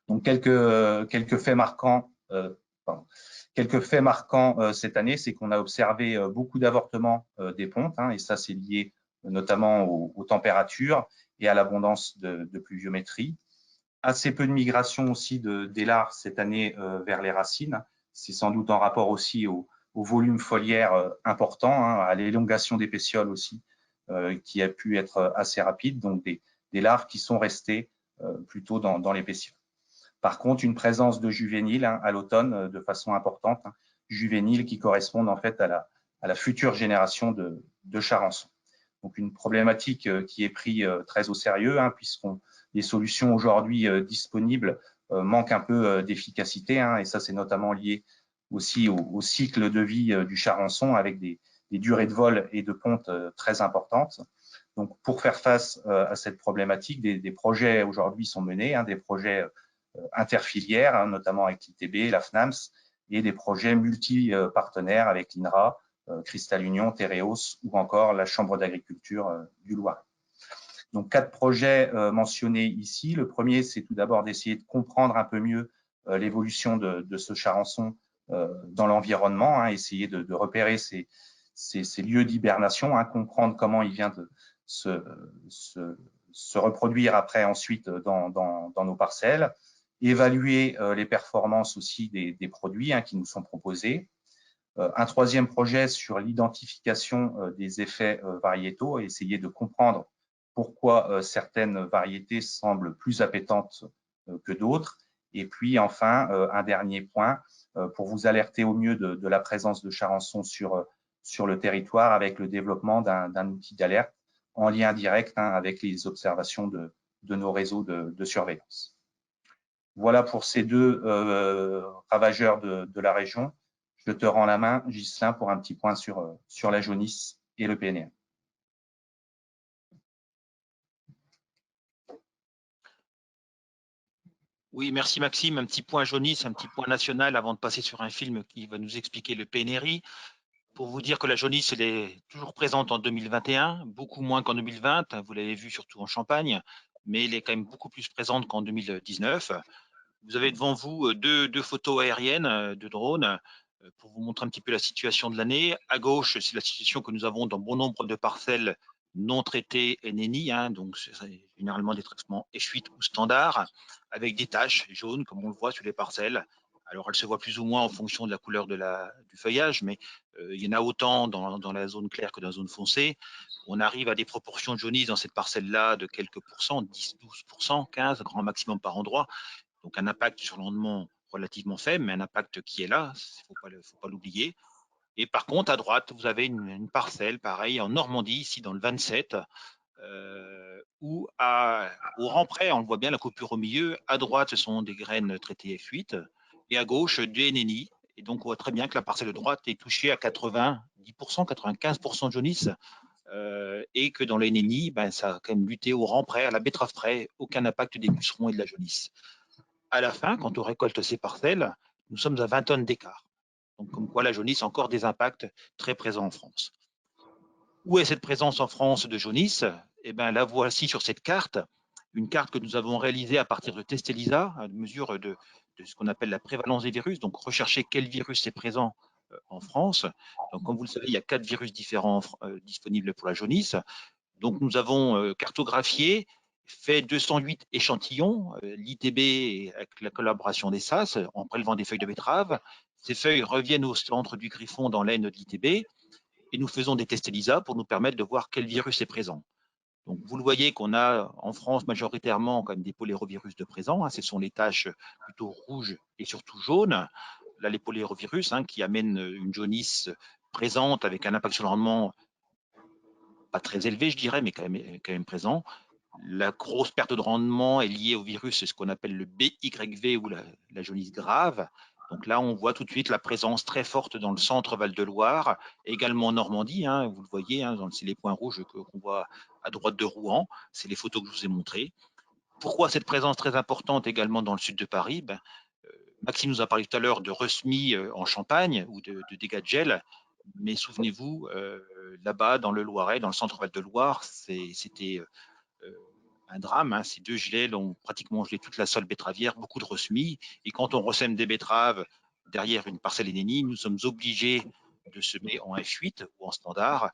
Donc quelques faits marquants cette année, c'est qu'on a observé beaucoup d'avortements des pontes, hein, et ça c'est lié notamment aux températures et à l'abondance de pluviométrie. Assez peu de migration aussi des larves cette année vers les racines. C'est sans doute en rapport aussi au volume foliaire important, hein, à l'élongation des pétioles aussi, qui a pu être assez rapide, donc des larves qui sont restées plutôt dans les pétioles. Par contre, une présence de juvéniles hein, à l'automne de façon importante, hein, juvéniles qui correspondent en fait à la future génération de charançons. Donc une problématique qui est prise très au sérieux, hein, puisqu'on les solutions aujourd'hui disponibles manquent un peu d'efficacité, hein, et ça c'est notamment lié aussi au cycle de vie du charançon avec des durées de vol et de ponte très importantes. Donc pour faire face à cette problématique, des projets aujourd'hui sont menés, hein, des projets interfilières, hein, notamment avec l'ITB, la FNAMS, et des projets multi-partenaires avec l'INRA, Cristal Union, Tereos ou encore la Chambre d'agriculture du Loiret. Donc 4 projets mentionnés ici. Le premier, c'est tout d'abord d'essayer de comprendre un peu mieux l'évolution de ce charançon dans l'environnement, hein, essayer de repérer ces lieux d'hibernation, hein, comprendre comment il vient de se reproduire après ensuite dans nos parcelles, évaluer les performances aussi des produits, hein, qui nous sont proposés. Un troisième projet sur l'identification des effets variétaux, essayer de comprendre pourquoi certaines variétés semblent plus appétantes que d'autres. Et puis enfin, un dernier point, pour vous alerter au mieux de la présence de charançons sur le territoire avec le développement d'un outil d'alerte en lien direct, hein, avec les observations de nos réseaux de surveillance. Voilà pour ces 2 ravageurs de la région. Je te rends la main, Ghislain, pour un petit point sur la jaunisse et le PNR.
Oui, merci Maxime. Un petit point jaunisse, un petit point national avant de passer sur un film qui va nous expliquer le PNRI. Pour vous dire que la jaunisse, elle est toujours présente en 2021, beaucoup moins qu'en 2020, vous l'avez vu surtout en Champagne, mais elle est quand même beaucoup plus présente qu'en 2019. Vous avez devant vous deux photos aériennes de drones pour vous montrer un petit peu la situation de l'année. À gauche, c'est la situation que nous avons dans bon nombre de parcelles non traitées NNI, hein, donc c'est généralement des traitements échuites ou standards, avec des taches jaunes, comme on le voit sur les parcelles. Alors, elles se voient plus ou moins en fonction de la couleur du feuillage, mais il y en a autant dans la zone claire que dans la zone foncée. On arrive à des proportions de jaunisse dans cette parcelle-là de quelques pourcents, 10, 12%, 15, grand maximum par endroit. Donc, un impact sur le rendement relativement faible, mais un impact qui est là, il ne faut pas l'oublier. Et par contre, à droite, vous avez une parcelle, pareil, en Normandie, ici dans le 27, où au rang près, on le voit bien, la coupure au milieu. À droite, ce sont des graines traitées F8, et à gauche, du NNI. Et donc, on voit très bien que la parcelle de droite est touchée à 90%, 95% de jaunisse, et que dans les NNI, ben, ça a quand même lutté au rang près, à la betterave près, aucun impact des pucerons et de la jaunisse. À la fin, quand on récolte ces parcelles, nous sommes à 20 tonnes d'écart. Donc, comme quoi la jaunisse a encore des impacts très présents en France. Où est cette présence en France de jaunisse? Eh bien, la voici sur cette carte, une carte que nous avons réalisée à partir de tests ELISA, à mesure de ce qu'on appelle la prévalence des virus, donc rechercher quel virus est présent en France. Donc, comme vous le savez, il y a 4 virus différents disponibles pour la jaunisse. Donc, nous avons cartographié, fait 208 échantillons, l'ITB avec la collaboration des SAS, en prélevant des feuilles de betterave. Ces feuilles reviennent au centre du Griffon dans l'aine de l'ITB, et nous faisons des tests ELISA pour nous permettre de voir quel virus est présent. Donc, vous le voyez qu'on a en France majoritairement quand même des polyrovirus de présent, hein, ce sont les taches plutôt rouges et surtout jaunes. Là, les polyrovirus, hein, qui amènent une jaunisse présente avec un impact sur le rendement pas très élevé, je dirais, mais quand même présent. La grosse perte de rendement est liée au virus, c'est ce qu'on appelle le BYV ou la jaunisse grave. Donc là, on voit tout de suite la présence très forte dans le centre Val-de-Loire, également en Normandie, hein, vous le voyez, hein, c'est les points rouges qu'on voit à droite de Rouen, c'est les photos que je vous ai montrées. Pourquoi cette présence très importante également dans le sud de Paris? Maxime nous a parlé tout à l'heure de ressemis en Champagne ou de dégâts de gel, mais souvenez-vous, là-bas, dans le Loiret, dans le centre Val-de-Loire, c'était un drame, hein. Ces 2 gelées ont pratiquement gelé toute la sole betteravière, beaucoup de ressemis. Et quand on ressème des betteraves derrière une parcelle NNI, nous sommes obligés de semer en F8 ou en standard,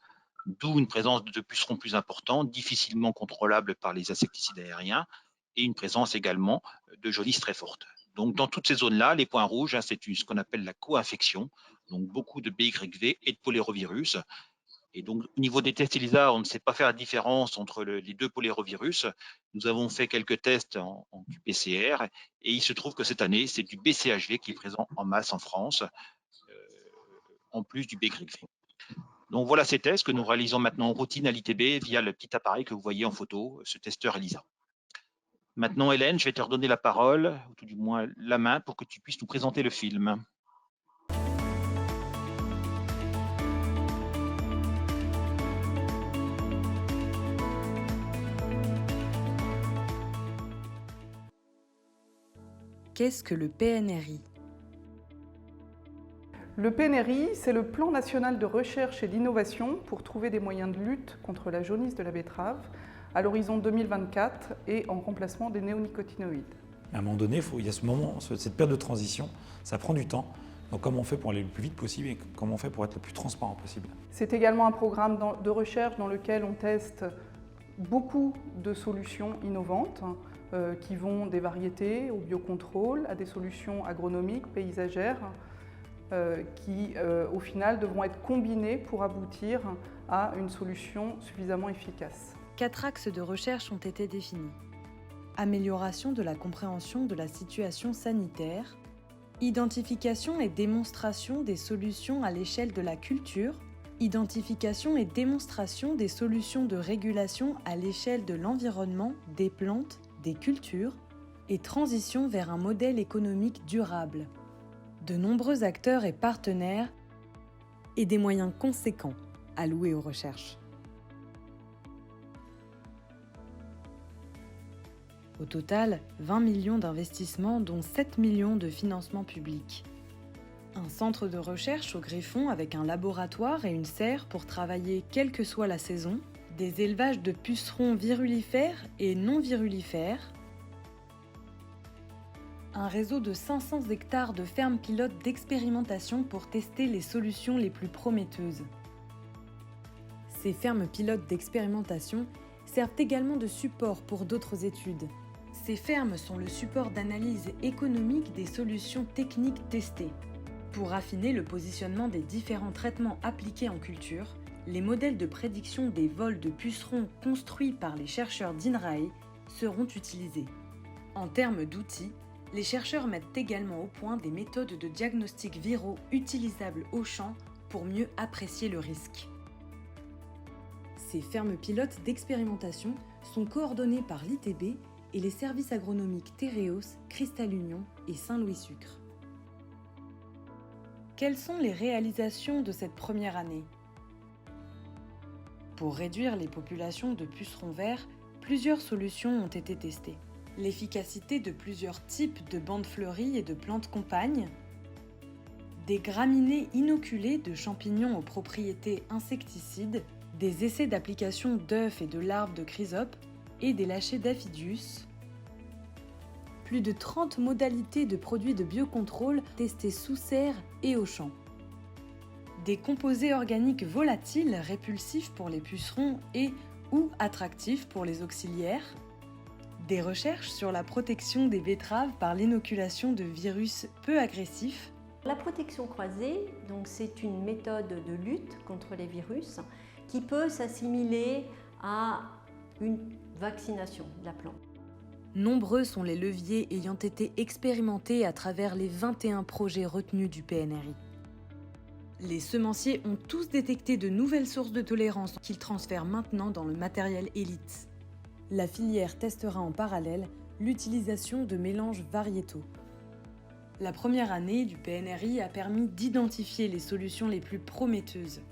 d'où une présence de pucerons plus importante, difficilement contrôlable par les insecticides aériens, et une présence également de jaunisse très forte. Donc, dans toutes ces zones-là, les points rouges, hein, c'est ce qu'on appelle la co-infection, donc beaucoup de BYV et de polyrovirus. Et donc, au niveau des tests ELISA, on ne sait pas faire la différence entre les 2 polyrovirus. Nous avons fait quelques tests en qPCR et il se trouve que cette année, c'est du BCHV qui est présent en masse en France, en plus du BYV. Donc, voilà ces tests que nous réalisons maintenant en routine à l'ITB via le petit appareil que vous voyez en photo, ce testeur ELISA. Maintenant, Hélène, je vais te redonner la parole, ou tout du moins la main, pour que tu puisses nous présenter le film.
Qu'est-ce que le PNRI? Le PNRI, c'est le plan national de recherche et d'innovation pour trouver des moyens de lutte contre la jaunisse de la betterave à l'horizon 2024 et en remplacement des néonicotinoïdes.
À un moment donné, il y a ce moment, cette période de transition, ça prend du temps. Donc comment on fait pour aller le plus vite possible et comment on fait pour être le plus transparent possible?
C'est également un programme de recherche dans lequel on teste beaucoup de solutions innovantes qui vont des variétés au biocontrôle à des solutions agronomiques, paysagères, qui au final devront être combinées pour aboutir à une solution suffisamment efficace.
4 axes de recherche ont été définis. Amélioration de la compréhension de la situation sanitaire, identification et démonstration des solutions à l'échelle de la culture, identification et démonstration des solutions de régulation à l'échelle de l'environnement, des plantes, des cultures, et transition vers un modèle économique durable. De nombreux acteurs et partenaires et des moyens conséquents alloués aux recherches. Au total, 20 millions d'investissements, dont 7 millions de financements publics. Un centre de recherche au Griffon avec un laboratoire et une serre pour travailler quelle que soit la saison, des élevages de pucerons virulifères et non virulifères, un réseau de 500 hectares de fermes pilotes d'expérimentation pour tester les solutions les plus prometteuses. Ces fermes pilotes d'expérimentation servent également de support pour d'autres études. Ces fermes sont le support d'analyse économique des solutions techniques testées. Pour affiner le positionnement des différents traitements appliqués en culture, les modèles de prédiction des vols de pucerons construits par les chercheurs d'INRAE seront utilisés. En termes d'outils, les chercheurs mettent également au point des méthodes de diagnostic viraux utilisables au champ pour mieux apprécier le risque. Ces fermes pilotes d'expérimentation sont coordonnées par l'ITB et les services agronomiques Tereos, Cristal Union et Saint-Louis Sucre. Quelles sont les réalisations de cette première année? Pour réduire les populations de pucerons verts, plusieurs solutions ont été testées. L'efficacité de plusieurs types de bandes fleuries et de plantes compagnes, des graminées inoculées de champignons aux propriétés insecticides, des essais d'application d'œufs et de larves de chrysopes et des lâchers d'aphidius. Plus de 30 modalités de produits de biocontrôle testés sous serre et au champ. Des composés organiques volatiles répulsifs pour les pucerons et ou attractifs pour les auxiliaires. Des recherches sur la protection des betteraves par l'inoculation de virus peu agressifs.
La protection croisée, donc, c'est une méthode de lutte contre les virus qui peut s'assimiler à une vaccination de la plante.
Nombreux sont les leviers ayant été expérimentés à travers les 21 projets retenus du PNRI. Les semenciers ont tous détecté de nouvelles sources de tolérance qu'ils transfèrent maintenant dans le matériel élite. La filière testera en parallèle l'utilisation de mélanges variétaux. La première année du PNRI a permis d'identifier les solutions les plus prometteuses.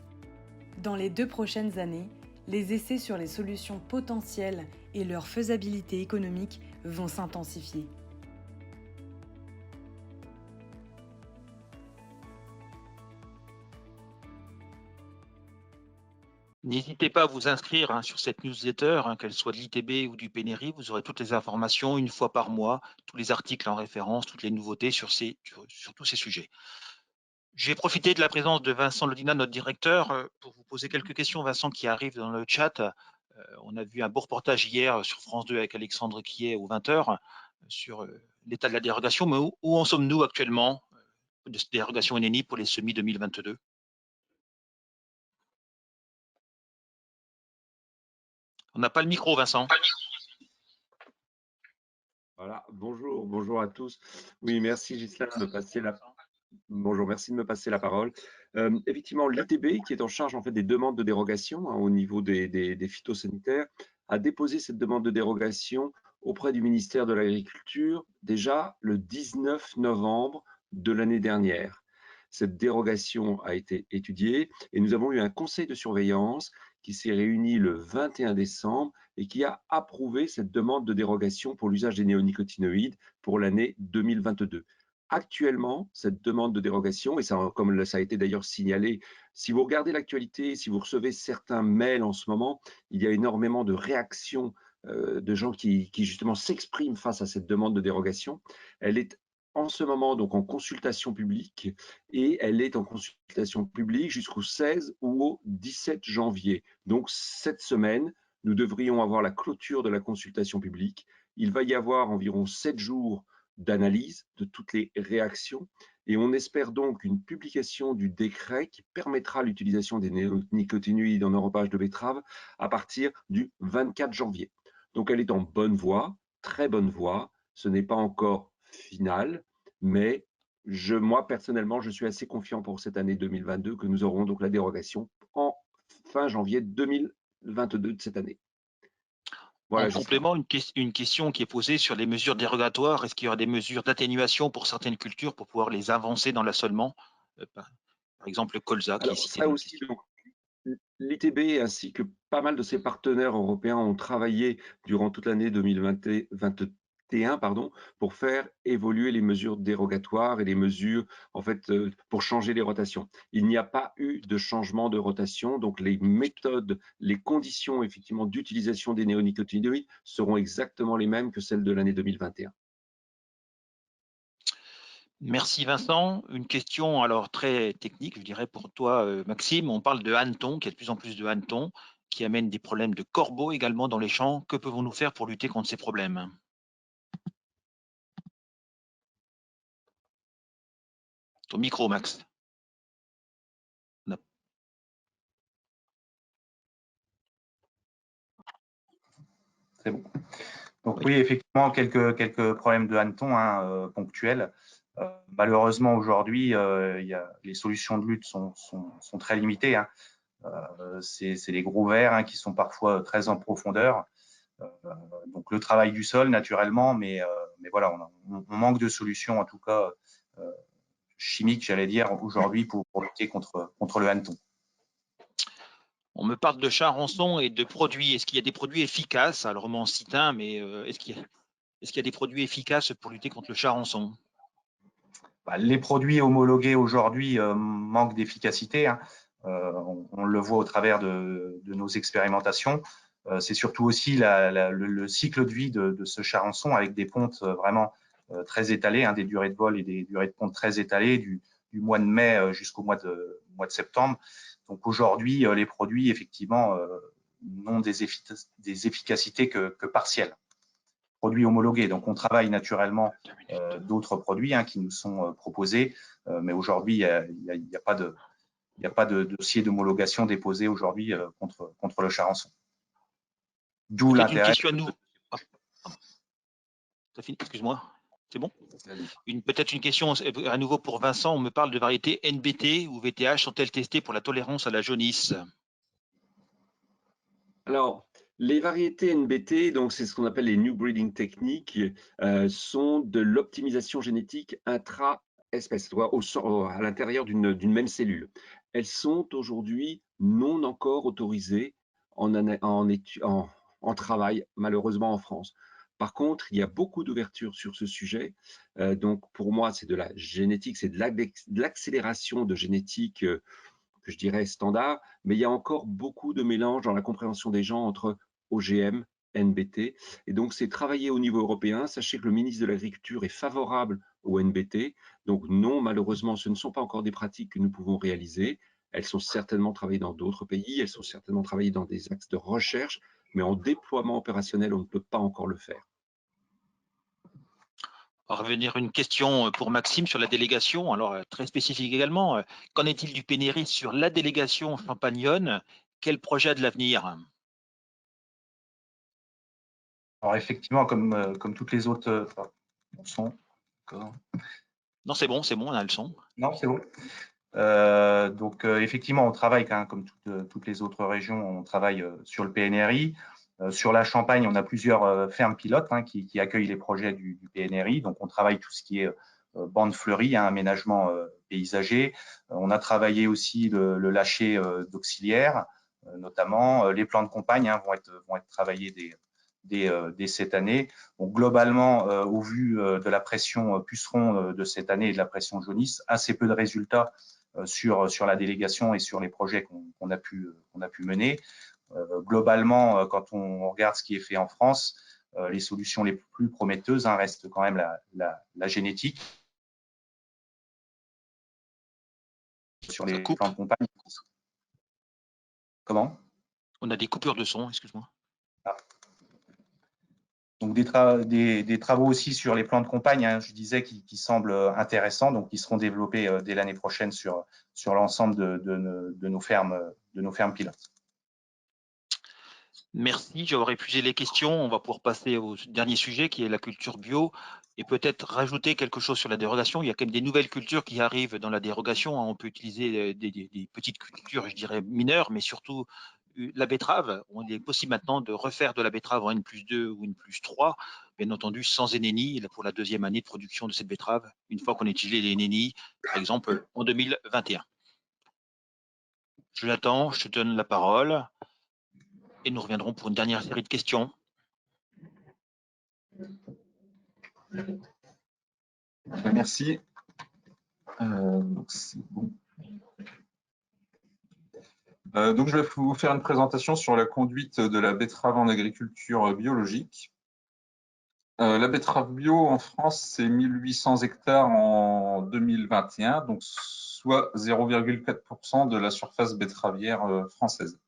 Dans les 2 prochaines années, les essais sur les solutions potentielles et leur faisabilité économique vont s'intensifier.
N'hésitez pas à vous inscrire sur cette newsletter, qu'elle soit de l'ITB ou du PNRI. Vous aurez toutes les informations une fois par mois, tous les articles en référence, toutes les nouveautés sur tous ces sujets. J'ai profité de la présence de Vincent Lodina, notre directeur, pour vous poser quelques questions, Vincent, qui arrivent dans le chat. On a vu un beau reportage hier sur France 2 avec Alexandre Quillet aux 20h sur l'état de la dérogation. Mais où en sommes-nous actuellement de cette dérogation ENENI pour les semis 2022? On n'a pas le micro, Vincent.
Voilà, bonjour à tous. Oui, merci Ghislain de me passer Bonjour, merci de me passer la parole. Effectivement, l'ITB, qui est en charge en fait des demandes de dérogation au niveau des phytosanitaires, a déposé cette demande de dérogation auprès du ministère de l'Agriculture déjà le 19 novembre de l'année dernière. Cette dérogation a été étudiée et nous avons eu un conseil de surveillance qui s'est réuni le 21 décembre et qui a approuvé cette demande de dérogation pour l'usage des néonicotinoïdes pour l'année 2022. actuellement, cette demande de dérogation, et ça, comme ça a été d'ailleurs signalé, si vous regardez l'actualité, si vous recevez certains mails en ce moment, il y a énormément de réactions de gens qui justement s'expriment face à cette demande de dérogation. Elle est en ce moment donc en consultation publique et elle est en consultation publique jusqu'au 16 ou au 17 janvier. Donc cette semaine, nous devrions avoir la clôture de la consultation publique. Il va y avoir environ 7 jours d'analyse de toutes les réactions et on espère donc une publication du décret qui permettra l'utilisation des néonicotinoïdes en enrobage de betterave à partir du 24 janvier. Donc elle est en bonne voie, très bonne voie. Ce n'est pas encore final, mais moi personnellement, je suis assez confiant pour cette année 2022 que nous aurons donc la dérogation en fin janvier 2022 de cette année. Voilà,
en complément, une question qui est posée sur les mesures dérogatoires. Est-ce qu'il y aura des mesures d'atténuation pour certaines cultures pour pouvoir les avancer dans l'assolement, par exemple le colza qui est cité dans la question.
L'ITB ainsi que pas mal de ses partenaires européens ont travaillé durant toute l'année 2021 pour faire évoluer les mesures dérogatoires et les mesures en fait pour changer les rotations. Il n'y a pas eu de changement de rotation, donc les méthodes, les conditions effectivement d'utilisation des néonicotinoïdes seront exactement les mêmes que celles de l'année 2021.
Merci Vincent. Une question alors très technique, je dirais pour toi Maxime. On parle de hannetons, qu'il y a de plus en plus de hannetons qui amènent des problèmes de corbeaux également dans les champs. Que pouvons-nous faire pour lutter contre ces problèmes? Ton micro, Max. Non.
C'est bon. Donc oui, effectivement, quelques problèmes de hannetons ponctuels. Malheureusement, aujourd'hui, les solutions de lutte sont très limitées. C'est des gros vers qui sont parfois très en profondeur. Donc le travail du sol, naturellement, mais voilà, on manque de solutions, en tout cas chimiques, j'allais dire, aujourd'hui pour lutter contre le hanneton.
On me parle de charançon et de produits. Est-ce qu'il y a des produits efficaces? Alors, on m'en cite un, mais est-ce qu'il y a des produits efficaces pour lutter contre le charançon?
Les produits homologués aujourd'hui manquent d'efficacité. On le voit au travers de nos expérimentations. C'est surtout aussi le cycle de vie de ce charançon avec des pontes vraiment très étalées, des durées de vol et des durées de ponte très étalées du mois de mai jusqu'au mois de septembre. Donc aujourd'hui, les produits effectivement n'ont des efficacités que partielles. Produits homologués. Donc, on travaille naturellement d'autres produits qui nous sont proposés, mais aujourd'hui, il n'y a pas de dossier d'homologation déposé aujourd'hui contre le charançon. D'où l'intérêt.
Excuse-moi, c'est bon? Peut-être une question à nouveau pour Vincent. On me parle de variétés NBT ou VTH. Sont-elles testées pour la tolérance à la jaunisse?
Alors, les variétés NBT, donc c'est ce qu'on appelle les New Breeding Techniques, sont de l'optimisation génétique intra-espèce, à l'intérieur d'une même cellule. Elles sont aujourd'hui non encore autorisées en travail, malheureusement en France. Par contre, il y a beaucoup d'ouverture sur ce sujet. Donc, pour moi, c'est de la génétique, c'est de l'accélération de génétique que je dirais standard, mais il y a encore beaucoup de mélange dans la compréhension des gens entre OGM, NBT, et donc c'est travaillé au niveau européen. Sachez que le ministre de l'Agriculture est favorable au NBT, donc non, malheureusement, ce ne sont pas encore des pratiques que nous pouvons réaliser. Elles sont certainement travaillées dans d'autres pays, elles sont certainement travaillées dans des axes de recherche, mais en déploiement opérationnel, on ne peut pas encore le faire.
On va revenir une question pour Maxime sur la délégation, alors très spécifique également. Qu'en est-il du PNRI sur la délégation Champagne-Yonne? Quel projet a de l'avenir?
Alors effectivement, comme toutes les autres son.
Non, c'est bon, on a le son.
Non, c'est bon. Donc effectivement, on travaille comme toutes les autres régions, on travaille sur le PNRI. Sur la Champagne, on a plusieurs fermes pilotes qui accueillent les projets du PNRI. Donc, on travaille tout ce qui est bande fleurie, aménagement paysager. On a travaillé aussi le lâcher d'auxiliaires, notamment. Les plans de campagne vont être travaillés dès cette année. Donc, globalement, au vu de la pression puceron de cette année et de la pression jaunisse, assez peu de résultats sur la délégation et sur les projets qu'on a pu mener. Globalement, quand on regarde ce qui est fait en France, les solutions les plus prometteuses restent quand même la génétique. Sur les plans de campagne. Comment?
On a des coupures de son, excuse-moi.
Ah. Donc des travaux aussi sur les plans de campagne, je disais, qui semblent intéressants, donc qui seront développés dès l'année prochaine sur l'ensemble de nos fermes pilotes.
Merci, j'aurais épuisé les questions. On va pouvoir passer au dernier sujet qui est la culture bio et peut-être rajouter quelque chose sur la dérogation. Il y a quand même des nouvelles cultures qui arrivent dans la dérogation. On peut utiliser des petites cultures, je dirais mineures, mais surtout la betterave. Il est possible maintenant de refaire de la betterave en N+2 ou N+3, bien entendu sans NNI pour la deuxième année de production de cette betterave, une fois qu'on a utilisé les NNI, par exemple en 2021. Jonathan, je te donne la parole. Et nous reviendrons pour une dernière série de questions.
Merci. C'est bon. Donc, je vais vous faire une présentation sur la conduite de la betterave en agriculture biologique. La betterave bio en France, c'est 1800 hectares en 2021, donc soit 0,4% de la surface betteravière française.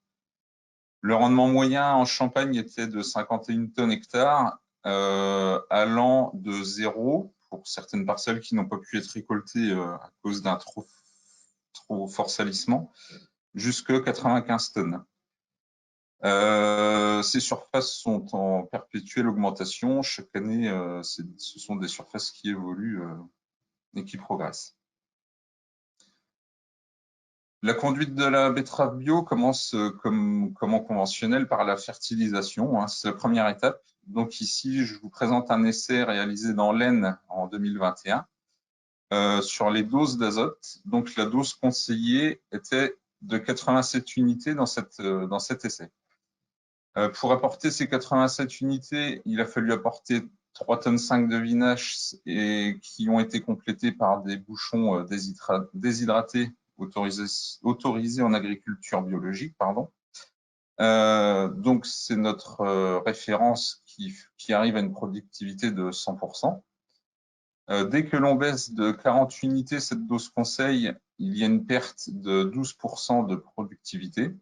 Le rendement moyen en Champagne était de 51 tonnes hectares, allant de 0 pour certaines parcelles qui n'ont pas pu être récoltées à cause d'un trop fort salissement, jusqu'à 95 tonnes. Ces surfaces sont en perpétuelle augmentation. Chaque année, ce sont des surfaces qui évoluent et qui progressent. La conduite de la betterave bio commence comme en conventionnel par la fertilisation. C'est la première étape. Donc ici, je vous présente un essai réalisé dans l'Aisne en 2021 sur les doses d'azote. Donc la dose conseillée était de 87 unités dans cet essai. Pour apporter ces 87 unités, il a fallu apporter 3,5 tonnes de vinasse et qui ont été complétés par des bouchons déshydratés autorisés en agriculture biologique. Donc, c'est notre référence qui arrive à une productivité de 100%. Dès que l'on baisse de 40 unités cette dose conseil, il y a une perte de 12% de productivité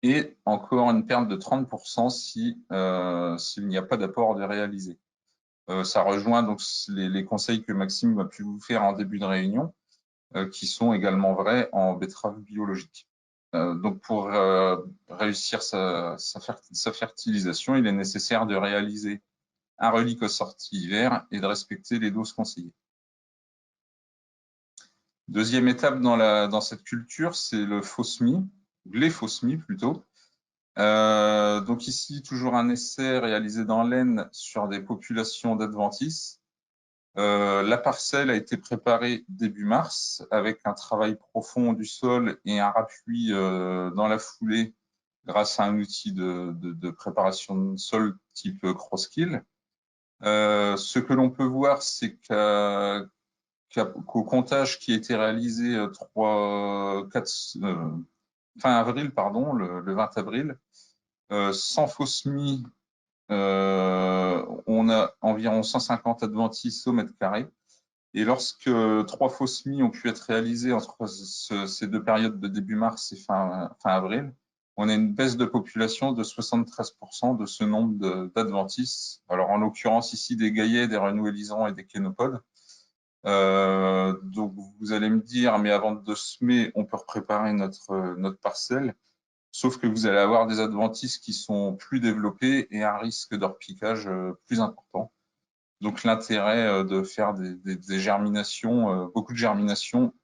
et encore une perte de 30% s'il n'y a pas d'apport de réalisé. Ça rejoint donc les conseils que Maxime a pu vous faire en début de réunion, qui sont également vrais en betterave biologique. Donc, pour réussir sa fertilisation, il est nécessaire de réaliser un relique aux sorties hiver et de respecter les doses conseillées. Deuxième étape dans cette culture, c'est le faux semis, les faux semis plutôt. Donc ici, toujours un essai réalisé dans l'Aisne sur des populations d'adventices. La parcelle a été préparée début mars avec un travail profond du sol et un appui dans la foulée grâce à un outil de préparation de sol type Crosskill. Ce que l'on peut voir, c'est qu'au comptage qui a été réalisé fin avril, le 20 avril, sans faux semis, on a environ 150 adventices au mètre carré. Et lorsque 3 faux semis ont pu être réalisés entre ces deux périodes de début mars et fin avril, on a une baisse de population de 73% de ce nombre d'adventices. Alors, en l'occurrence, ici, des gaillets, des renouvellisants et des kénopodes. Donc, vous allez me dire, mais avant de semer, on peut préparer notre parcelle. Sauf que vous allez avoir des adventices qui sont plus développés et un risque de repiquage plus important. Donc, l'intérêt de faire des germinations, beaucoup de germinations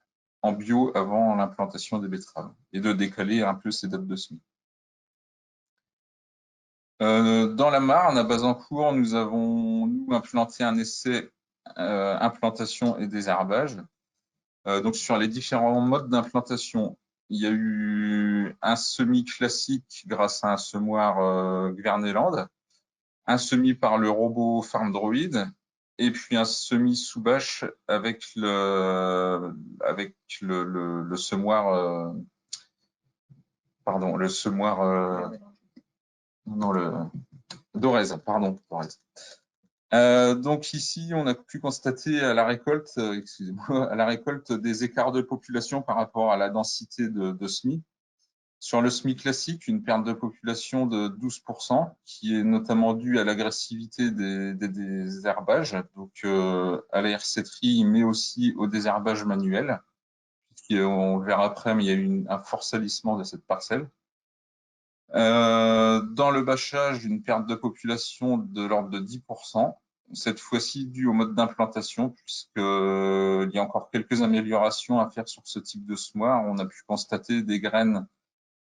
en bio avant l'implantation des betteraves et de décaler un peu ces dates de semis. Dans la Marne, à Bazancourt, nous avons implanté un essai implantation et désherbage. Donc, sur les différents modes d'implantation, il y a eu un semis classique grâce à un semoir Gverneland un semis par le robot FarmDroid et puis un semis sous bâche avec le semoir, pardon, le semoir, non, le Dorez, pardon, Dorez. Donc ici, on a pu constater à la récolte, excusez-moi, à la récolte des écarts de population par rapport à la densité de semis. Sur le semis classique, une perte de population de 12%, qui est notamment due à l'agressivité des désherbages, donc à la herséterie, mais aussi au désherbage manuel. On le verra après, mais il y a eu un fort salissement de cette parcelle. Dans le bâchage, une perte de population de l'ordre de 10%, cette fois-ci due au mode d'implantation, puisqu'il y a encore quelques améliorations à faire sur ce type de semoir. On a pu constater des graines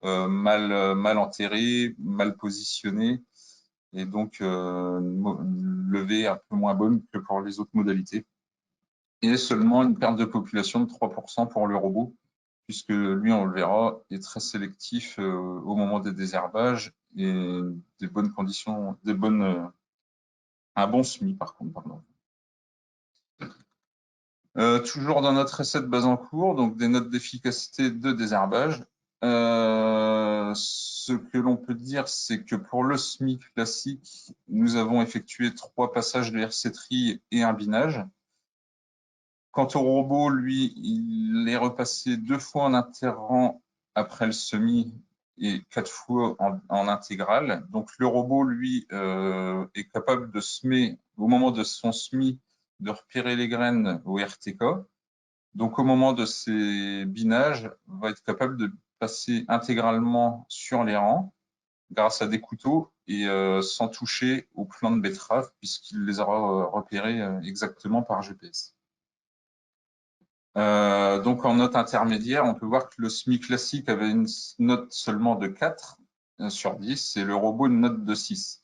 mal enterrées, mal positionnées, et donc levée un peu moins bonne que pour les autres modalités. Et seulement une perte de population de 3% pour le robot, puisque lui, on le verra, est très sélectif au moment des désherbages et des bonnes conditions, un bon semis par contre, pardon. Toujours dans notre essai de base en cours, donc des notes d'efficacité de désherbage. Ce que l'on peut dire, c'est que pour le semis classique, nous avons effectué 3 passages de herséterie et un binage. Quant au robot, lui, il est repassé 2 fois en interrant après le semis et 4 fois en intégral. Donc le robot, lui, est capable de semer, au moment de son semis, de repérer les graines au RTK. Donc au moment de ces binages, va être capable de passer intégralement sur les rangs grâce à des couteaux et sans toucher aux plants de betterave, puisqu'il les aura repérés exactement par GPS. Donc en note intermédiaire, on peut voir que le semis classique avait une note seulement de 4 sur 10 et le robot une note de 6.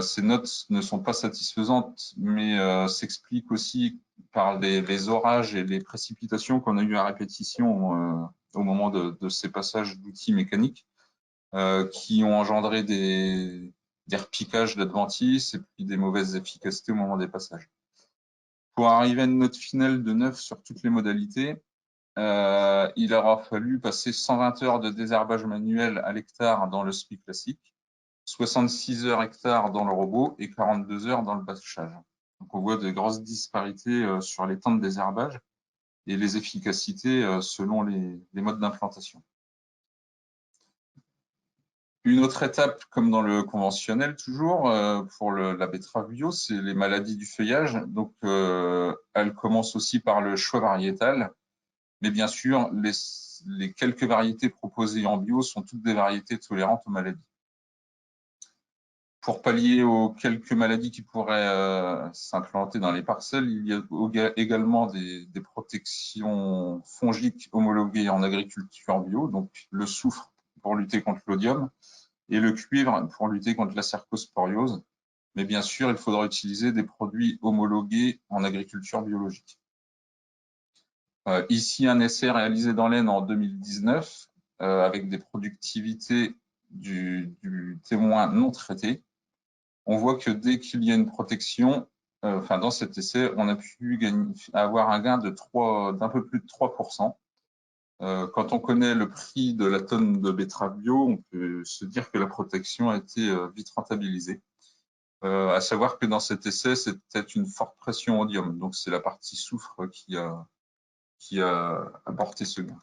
Ces notes ne sont pas satisfaisantes, mais s'expliquent aussi par les orages et les précipitations qu'on a eues à répétition au moment de ces passages d'outils mécaniques qui ont engendré des repiquages d'adventices et puis des mauvaises efficacités au moment des passages. Pour arriver à une note finale de 9 sur toutes les modalités, il aura fallu passer 120 heures de désherbage manuel à l'hectare dans le semis classique, 66 heures hectares dans le robot et 42 heures dans le bâchage. Donc on voit de grosses disparités sur les temps de désherbage et les efficacités selon les modes d'implantation. Une autre étape, comme dans le conventionnel toujours, pour la betterave bio, c'est les maladies du feuillage. Donc, elle commence aussi par le choix variétal. Mais bien sûr, les quelques variétés proposées en bio sont toutes des variétés tolérantes aux maladies. Pour pallier aux quelques maladies qui pourraient s'implanter dans les parcelles, il y a également des protections fongiques homologuées en agriculture bio, donc le soufre pour lutter contre l'oïdium et le cuivre pour lutter contre la cercosporiose. Mais bien sûr, il faudra utiliser des produits homologués en agriculture biologique. Ici, un essai réalisé dans l'Aisne en 2019 avec des productivités du témoin non traité. On voit que dès qu'il y a une protection, dans cet essai, on a pu avoir un gain d'un peu plus de 3%. Quand on connaît le prix de la tonne de betterave bio, on peut se dire que la protection a été vite rentabilisée. À savoir que dans cet essai, c'était une forte pression odium, donc c'est la partie soufre qui a apporté ce gain.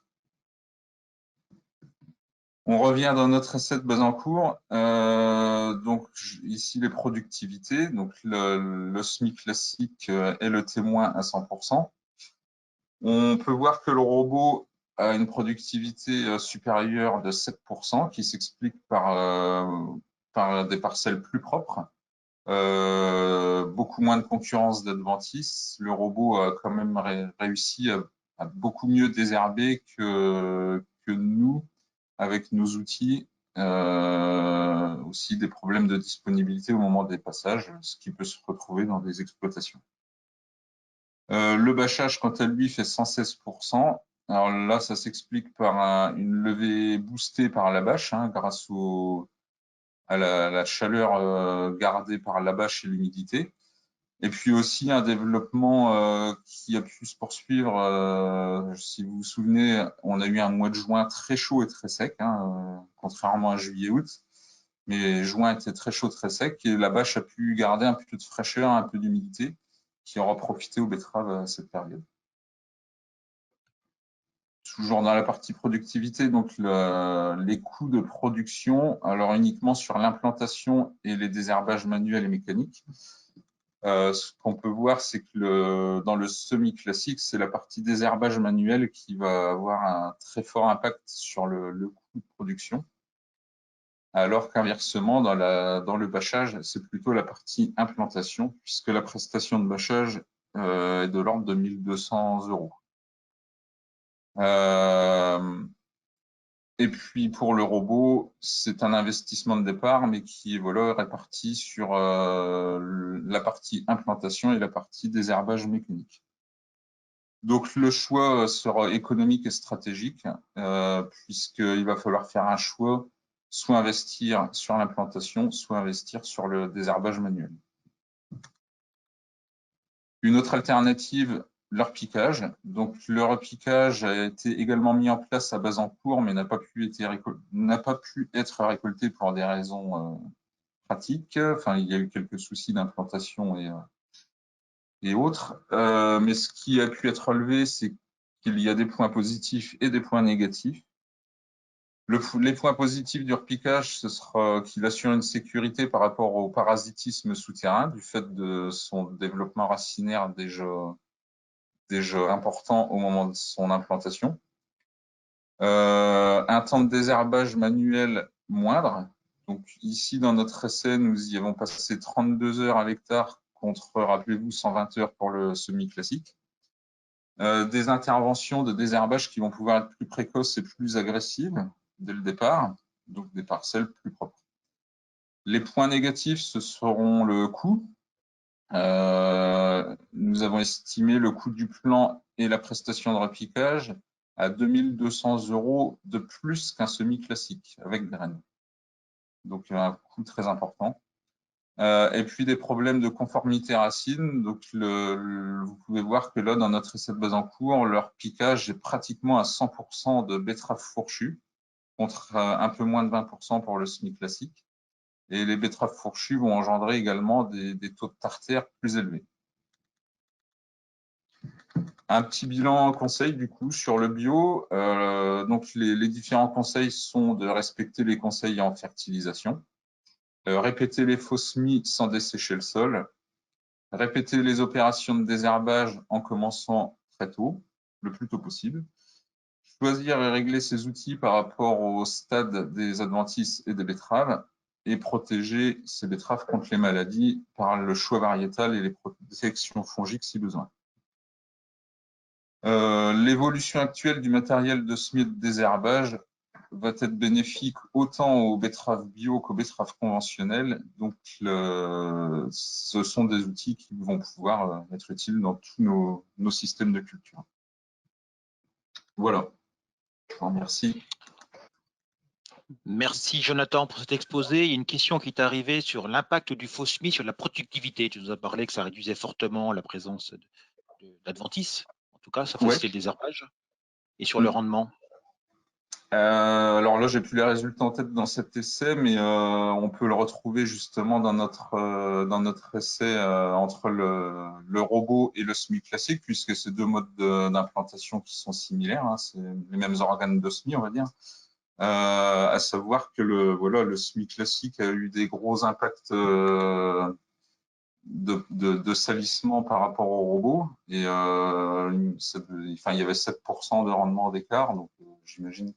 On revient dans notre essai de base en cours. Donc ici les productivités. Donc le SMI classique est le témoin à 100%. On peut voir que le robot a une productivité supérieure de 7%, qui s'explique par des parcelles plus propres, beaucoup moins de concurrence d'adventices. Le robot a quand même réussi à beaucoup mieux désherber que nous avec nos outils. Aussi des problèmes de disponibilité au moment des passages, ce qui peut se retrouver dans des exploitations. Le bâchage, quant à lui, fait 116%. Alors là, ça s'explique par une levée boostée par la bâche, grâce à la chaleur gardée par la bâche et l'humidité. Et puis aussi un développement qui a pu se poursuivre. Si vous vous souvenez, on a eu un mois de juin très chaud et très sec, hein, contrairement à juillet-août. Mais juin était très chaud, très sec, et la bâche a pu garder un peu de fraîcheur, un peu d'humidité, qui aura profité aux betteraves à cette période. Toujours dans la partie productivité, donc les coûts de production, alors uniquement sur l'implantation et les désherbages manuels et mécaniques. Ce qu'on peut voir, c'est que dans le semi-classique, c'est la partie désherbage manuel qui va avoir un très fort impact sur le coût de production. Alors qu'inversement, dans le bâchage, c'est plutôt la partie implantation, puisque la prestation de bâchage est de l'ordre de 1 200 €. Et puis pour le robot, c'est un investissement de départ, mais qui est réparti sur la partie implantation et la partie désherbage mécanique. Donc le choix sera économique et stratégique, puisqu'il va falloir faire un choix, soit investir sur l'implantation, soit investir sur le désherbage manuel. Une autre alternative, le repiquage. Donc le repiquage a été également mis en place à Bazancourt, mais n'a pas pu être récolté pour des raisons pratiques. Enfin, il y a eu quelques soucis d'implantation et autres. Mais ce qui a pu être relevé, c'est qu'il y a des points positifs et des points négatifs. Les points positifs du repiquage, ce sera qu'il assure une sécurité par rapport au parasitisme souterrain, du fait de son développement racinaire déjà important au moment de son implantation. Un temps de désherbage manuel moindre. Donc ici, dans notre essai, nous y avons passé 32 heures à l'hectare contre, rappelez-vous, 120 heures pour le semi-classique. Des interventions de désherbage qui vont pouvoir être plus précoces et plus agressives dès le départ, donc des parcelles plus propres. Les points négatifs, ce seront le coût. Nous avons estimé le coût du plan et la prestation de repiquage à 2 200 € de plus qu'un semi-classique avec graines. Donc, un coût très important. Et puis, des problèmes de conformité racine. Donc, vous pouvez voir que là, dans notre essai de Bazancourt, le repiquage est pratiquement à 100% de betteraves fourchues, contre un peu moins de 20% pour le semi-classique. Et les betteraves fourchues vont engendrer également des taux de tartare plus élevés. Un petit bilan conseil du coup sur le bio. Donc les différents conseils sont de respecter les conseils en fertilisation, répéter les faux semis sans dessécher le sol, répéter les opérations de désherbage en commençant très tôt, le plus tôt possible, choisir et régler ses outils par rapport au stade des adventices et des betteraves, et protéger ces betteraves contre les maladies par le choix variétal et les protections fongiques si besoin. L'évolution actuelle du matériel de semis et de désherbage va être bénéfique autant aux betteraves bio qu'aux betteraves conventionnelles. Donc, ce sont des outils qui vont pouvoir être utiles dans tous nos systèmes de culture. Voilà. Je vous remercie.
Merci Jonathan pour cet exposé. Il y a une question qui est arrivée sur l'impact du faux semis sur la productivité. Tu nous as parlé que ça réduisait fortement la présence d'adventices. En tout cas, ça facilitait le désherbage. Et sur le rendement?
Alors là, j'ai plus les résultats en tête dans cet essai, mais on peut le retrouver justement dans notre essai entre le robot et le semis classique, puisque c'est deux modes d'implantation qui sont similaires, hein, c'est les mêmes organes de semis, on va dire. À savoir que le semis classique a eu des gros impacts de salissement par rapport au robot, et il y avait 7% de rendement d'écart, donc j'imagine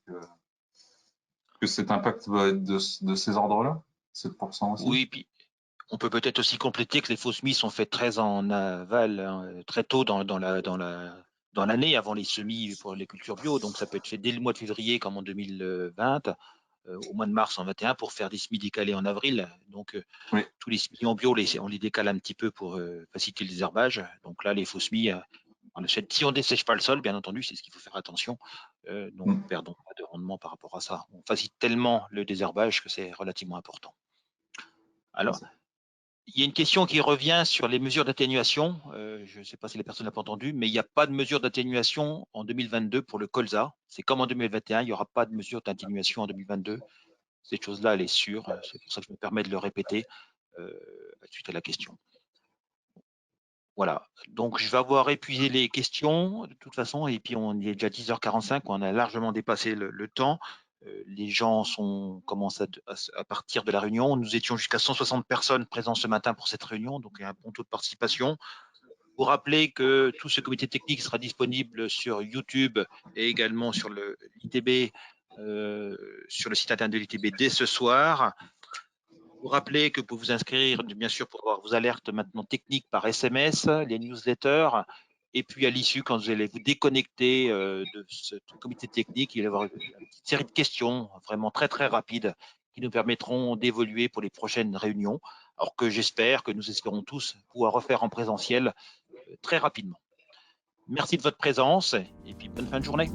que cet impact va être de ces ordres-là, 7% aussi.
Oui, puis on peut peut-être aussi compléter que les faux semis sont faits très en aval, hein, très tôt dans l'année, avant les semis pour les cultures bio. Donc ça peut être fait dès le mois de février, comme en 2020, au mois de mars en 21, pour faire des semis décalés en avril. Donc tous les semis en bio, on les décale un petit peu pour faciliter le désherbage. Donc là, les faux semis, si on ne dessèche pas le sol, bien entendu, c'est ce qu'il faut faire attention. Donc, perdons pas de rendement par rapport à ça. On facilite tellement le désherbage que c'est relativement important. Alors, il y a une question qui revient sur les mesures d'atténuation. Je ne sais pas si la personne n'a pas entendu, mais il n'y a pas de mesure d'atténuation en 2022 pour le colza. C'est comme en 2021, il n'y aura pas de mesure d'atténuation en 2022. Cette chose-là, elle est sûre. C'est pour ça que je me permets de le répéter suite à la question. Voilà. Donc, je vais avoir épuisé les questions de toute façon. Et puis, on est déjà 10h45. On a largement dépassé le temps. Les gens commencent à partir de la réunion. Nous étions jusqu'à 160 personnes présentes ce matin pour cette réunion, donc il y a un bon taux de participation. Vous rappelez que tout ce comité technique sera disponible sur YouTube et également sur l'ITB, sur le site internet de l'ITB dès ce soir. Vous rappelez que vous pouvez vous inscrire, bien sûr, pour avoir vos alertes maintenant techniques par SMS, les newsletters. Et puis, à l'issue, quand vous allez vous déconnecter de ce comité technique, il va y avoir une petite série de questions vraiment très, très rapides qui nous permettront d'évoluer pour les prochaines réunions. Alors que j'espère, que nous espérons tous pouvoir refaire en présentiel très rapidement. Merci de votre présence et puis bonne fin de journée.